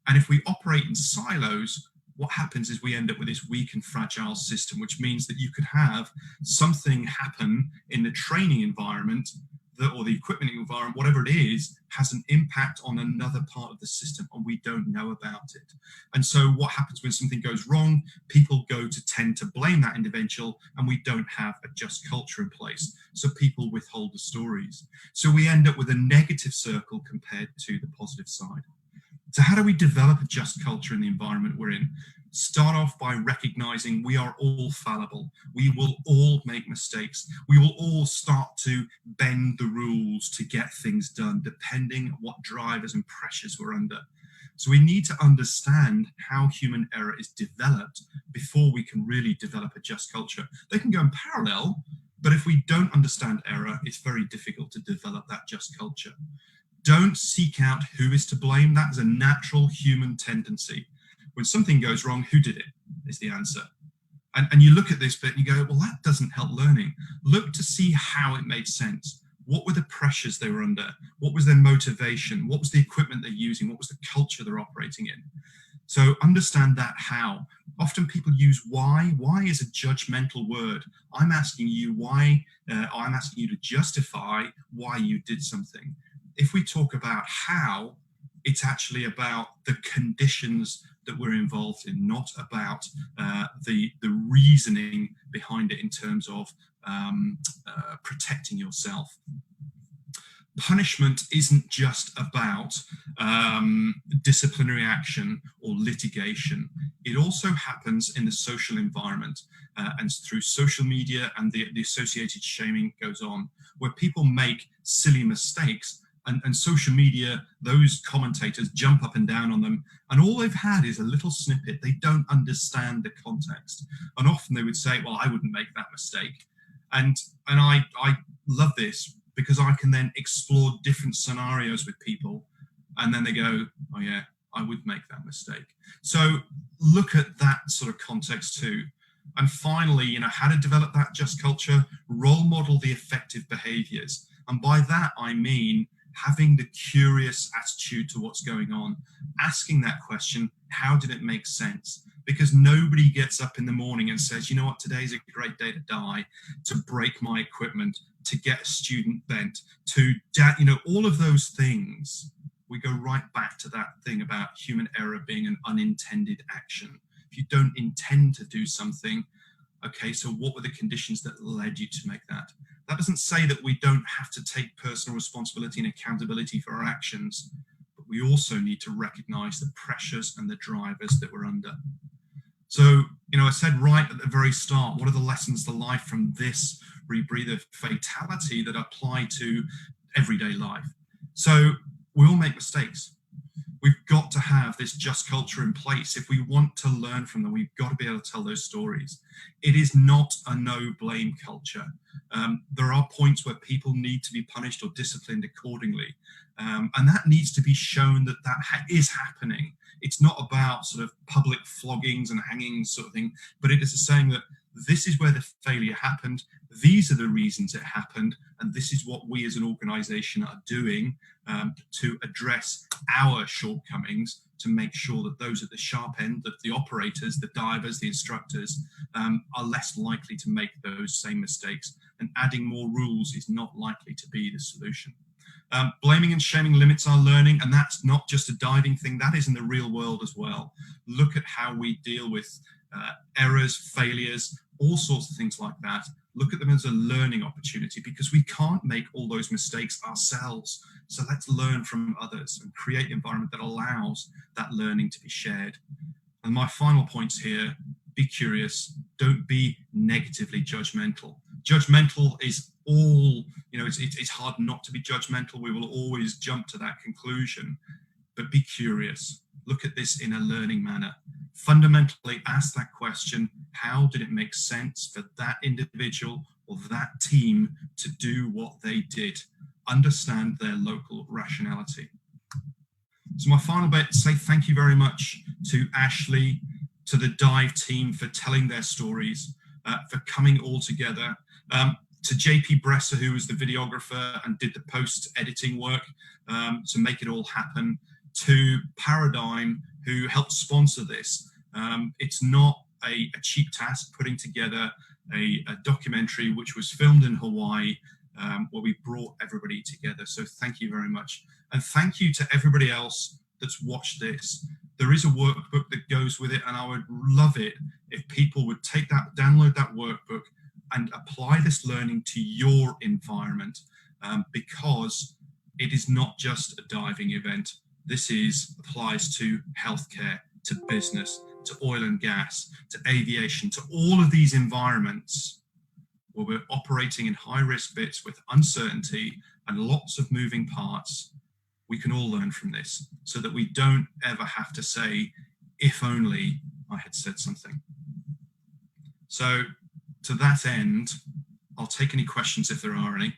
And if we operate in silos, what happens is we end up with this weak and fragile system, which means that you could have something happen in the training environment or the equipment environment, whatever it is, has an impact on another part of the system, and we don't know about it. And so what happens when something goes wrong, people tend to blame that individual, and we don't have a just culture in place. So people withhold the stories. So we end up with a negative circle compared to the positive side. So how do we develop a just culture in the environment we're in? Start off by recognizing we are all fallible. We will all make mistakes. We will all start to bend the rules to get things done, depending on what drivers and pressures we're under. So we need to understand how human error is developed before we can really develop a just culture. They can go in parallel, but if we don't understand error, it's very difficult to develop that just culture. Don't seek out who is to blame. That is a natural human tendency. When something goes wrong, who did it is the answer. And you look at this bit and you go, well, that doesn't help learning. Look to see how it made sense. What were the pressures they were under? What was their motivation? What was the equipment they're using? What was the culture they're operating in? So understand that how. Often people use why. Why is a judgmental word. I'm asking you why, I'm asking you to justify why you did something. if we talk about how, it's actually about the conditions that we're involved in, not about the reasoning behind it in terms of protecting yourself. Punishment isn't just about disciplinary action or litigation. It also happens in the social environment and through social media, and the associated shaming goes on, where people make silly mistakes, and social media, those commentators jump up and down on them, and all they've had is a little snippet. They don't understand the context, and often they would say, well, I wouldn't make that mistake. And I love this, because I can then explore different scenarios with people, and then they go, oh yeah, I would make that mistake. So look at that sort of context too. And finally, how to develop that just culture, role model the effective behaviors. And by that, I mean having the curious attitude to what's going on, asking that question, how did it make sense? Because nobody gets up in the morning and says, you know what, today's a great day to die, to break my equipment, to get a student bent, to, all of those things. We go right back to that thing about human error being an unintended action. If you don't intend to do something, okay, so what were the conditions that led you to make that? That doesn't say that we don't have to take personal responsibility and accountability for our actions, but we also need to recognize the pressures and the drivers that we're under. So, I said right at the very start, what are the lessons to life from this Rebreather fatality that apply to everyday life? So we all make mistakes. We've got to have this just culture in place. If we want to learn from them, we've got to be able to tell those stories. It is not a no blame culture. There are points where people need to be punished or disciplined accordingly. And that needs to be shown that is happening. It's not about sort of public floggings and hangings sort of thing, but it is saying that this is where the failure happened. These are the reasons it happened. And this is what we as an organization are doing to address our shortcomings, to make sure that those at the sharp end, that the operators, the divers, the instructors are less likely to make those same mistakes. And adding more rules is not likely to be the solution. Blaming and shaming limits our learning, and that's not just a diving thing, that is in the real world as well. Look at how we deal with errors, failures, all sorts of things like that. Look at them as a learning opportunity, because we can't make all those mistakes ourselves. So let's learn from others and create an environment that allows that learning to be shared. And my final points here, be curious, don't be negatively judgmental. Judgmental is all, it's hard not to be judgmental. We will always jump to that conclusion, but be curious. Look at this in a learning manner. Fundamentally ask that question, how did it make sense for that individual or that team to do what they did? Understand their local rationality. So my final bit, say thank you very much to Ashley, to the dive team for telling their stories, for coming all together, to JP Bresser, who was the videographer and did the post-editing work to make it all happen, to Paradigm, who helped sponsor this. It's not a cheap task putting together a documentary which was filmed in Hawaii, where we brought everybody together. So thank you very much. And thank you to everybody else that's watched this. There is a workbook that goes with it, and I would love it if people would take that, download that workbook and apply this learning to your environment, because it is not just a diving event. This applies to healthcare, to business, to oil and gas, to aviation, to all of these environments where we're operating in high-risk bits with uncertainty and lots of moving parts. We can all learn from this so that we don't ever have to say, if only I had said something. So to that end, I'll take any questions if there are any.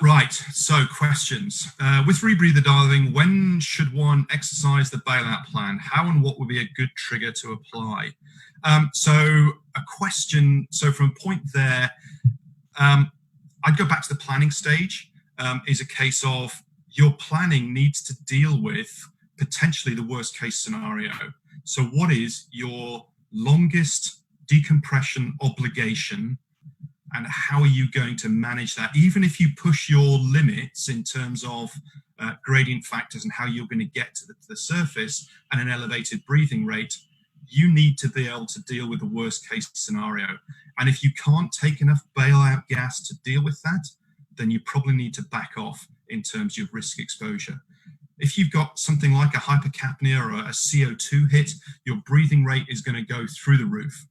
Right, so questions. With Rebreather diving, when should one exercise the bailout plan? How and what would be a good trigger to apply? So a question, so from a point there, I'd go back to the planning stage. Is a case of your planning needs to deal with potentially the worst case scenario. So what is your longest decompression obligation and how are you going to manage that? Even if you push your limits in terms of gradient factors and how you're going to get to the surface and an elevated breathing rate, you need to be able to deal with the worst case scenario. And if you can't take enough bailout gas to deal with that, then you probably need to back off in terms of risk exposure. If you've got something like a hypercapnia or a CO2 hit, your breathing rate is going to go through the roof.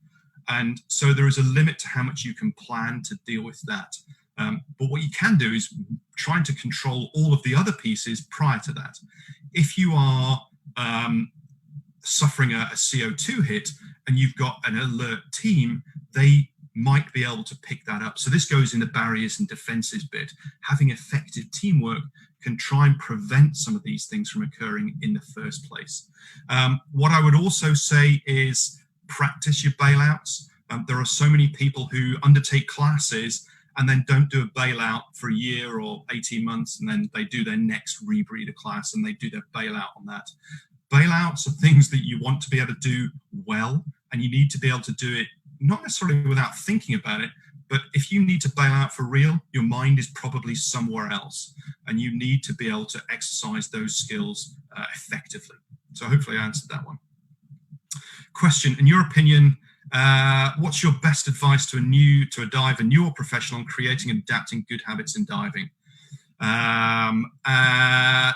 And so there is a limit to how much you can plan to deal with that. But what you can do is trying to control all of the other pieces prior to that. If you are suffering a CO2 hit and you've got an alert team, they might be able to pick that up. So this goes in the barriers and defenses bit. Having effective teamwork can try and prevent some of these things from occurring in the first place. What I would also say is practice your bailouts. There are so many people who undertake classes and then don't do a bailout for a year or 18 months, and then they do their next rebreather class and they do their bailout on that. Bailouts are things that you want to be able to do well, and you need to be able to do it not necessarily without thinking about it, but if you need to bail out for real, your mind is probably somewhere else, and you need to be able to exercise those skills effectively. So hopefully I answered that one. Question, in your opinion, what's your best advice to a diver, new or professional, on creating and adapting good habits in diving?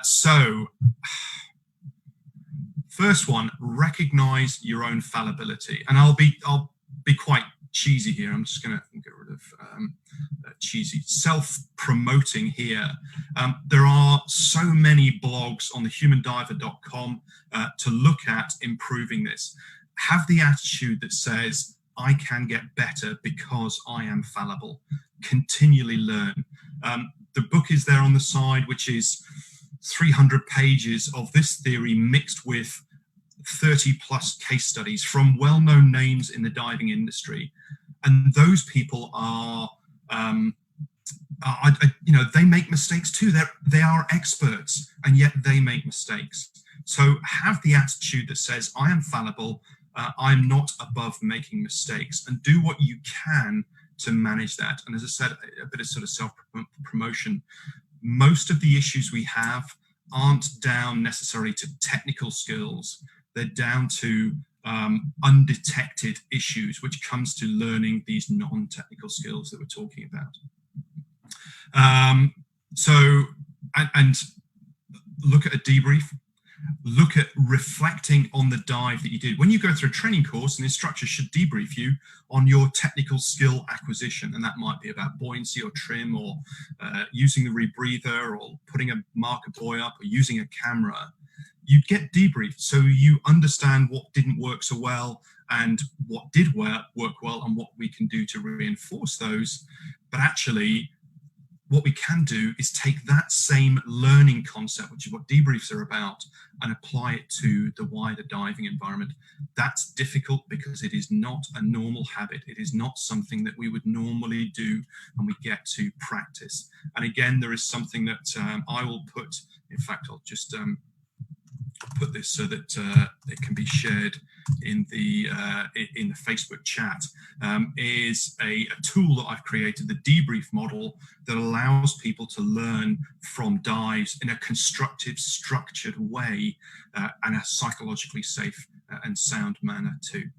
So first one, recognize your own fallibility. And I'll be quite cheesy here. I'm just going to get rid of cheesy. Self-promoting here. There are so many blogs on thehumandiver.com to look at improving this. Have the attitude that says, I can get better because I am fallible. Continually learn. The book is there on the side, which is 300 pages of this theory mixed with 30 plus case studies from well-known names in the diving industry. And those people are, they make mistakes too. They are experts, and yet they make mistakes. So have the attitude that says, I am fallible, I'm not above making mistakes, and do what you can to manage that. And as I said, a bit of sort of self-promotion. Most of the issues we have aren't down necessarily to technical skills. They're down to undetected issues, which comes to learning these non-technical skills that we're talking about. And look at a debrief. Look at reflecting on the dive that you did. When you go through a training course, an instructor should debrief you on your technical skill acquisition. And that might be about buoyancy or trim, or using the rebreather, or putting a marker buoy up, or using a camera. You get debriefed so you understand what didn't work so well and what did work well, and what we can do to reinforce those. But actually, what we can do is take that same learning concept, which is what debriefs are about, and apply it to the wider diving environment. That's difficult because it is not a normal habit. It is not something that we would normally do when we get to practice. And again, there is something that I will put, in fact, I'll just put this so that it can be shared in the Facebook chat, is a tool that I've created, the debrief model, that allows people to learn from dives in a constructive, structured way, and a psychologically safe and sound manner too.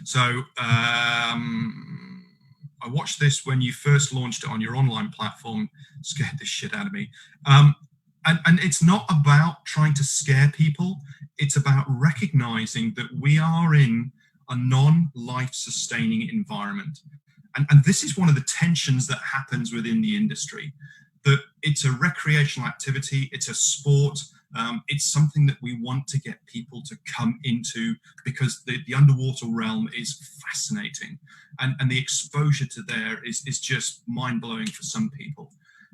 So I watched this when you first launched it on your online platform. Scared the shit out of me. And it's not about trying to scare people. It's about recognizing that we are in a non-life sustaining environment. And this is one of the tensions that happens within the industry, that it's a recreational activity, it's a sport, it's something that we want to get people to come into because the underwater realm is fascinating. And the exposure to there is just mind-blowing for some people.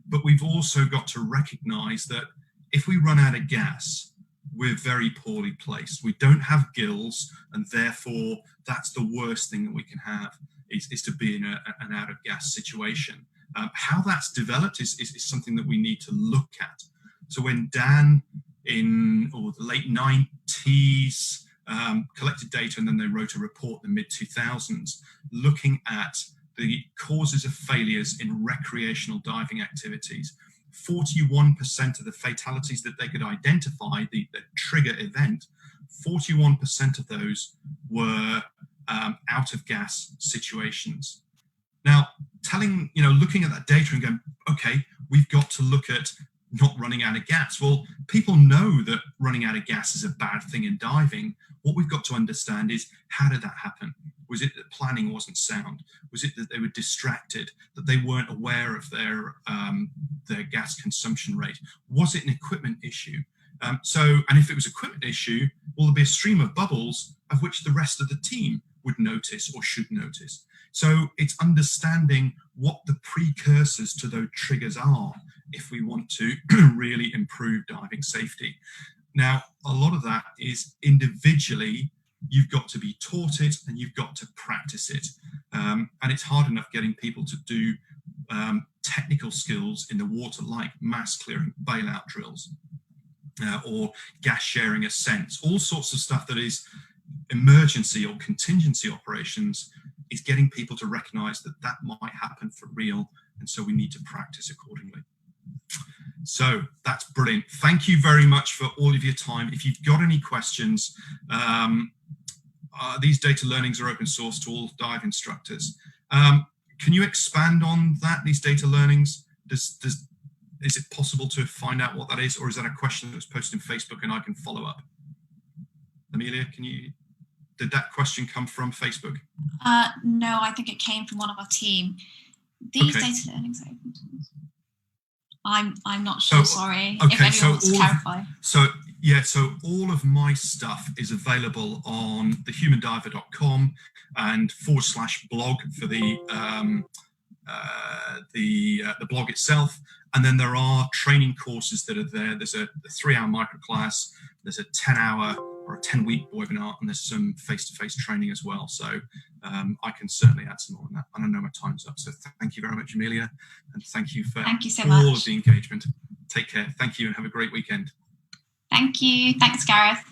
But we've also got to recognize that if we run out of gas, we're very poorly placed. We don't have gills, and therefore that's the worst thing that we can have, is to be in an out of gas situation. How that's developed is something that we need to look at. So when Dan in the late 90s collected data, and then they wrote a report in the mid 2000s looking at the causes of failures in recreational diving activities. 41% of the fatalities that they could identify, the trigger event, 41% of those were out of gas situations. Now, looking at that data and going, okay, we've got to look at not running out of gas. Well, people know that running out of gas is a bad thing in diving. What we've got to understand is, how did that happen? Was it that planning wasn't sound? Was it that they were distracted, that they weren't aware of their gas consumption rate? Was it an equipment issue? And if it was an equipment issue, will there be a stream of bubbles of which the rest of the team would notice or should notice? So it's understanding what the precursors to those triggers are if we want to really improve diving safety. Now, a lot of that is individually, you've got to be taught it and you've got to practice it. And it's hard enough getting people to do technical skills in the water, like mass clearing, bailout drills, or gas sharing ascents, all sorts of stuff that is emergency or contingency operations, is getting people to recognize that that might happen for real. And so we need to practice accordingly. So that's brilliant. Thank you very much for all of your time. If you've got any questions, these data learnings are open source to all dive instructors. Can you expand on that, these data learnings? Is it possible to find out what that is, or is that a question that was posted in Facebook and I can follow up? Amelia, did that question come from Facebook? No, I think it came from one of our team. These okay. data learnings are open source. I'm not sure, sorry. Okay, if anyone wants to clarify. So all of my stuff is available on thehumandiver.com and /blog for the blog itself. And then there are training courses that are there. There's a 3-hour microclass, there's a 10-hour or a 10-week webinar, and there's some face-to-face training as well. So I can certainly add some more on that. And I know my time's up. So thank you very much, Amelia. And thank you for all of the engagement. Take care. Thank you and have a great weekend. Thank you. Thanks, Gareth.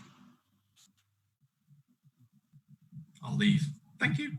I'll leave. Thank you.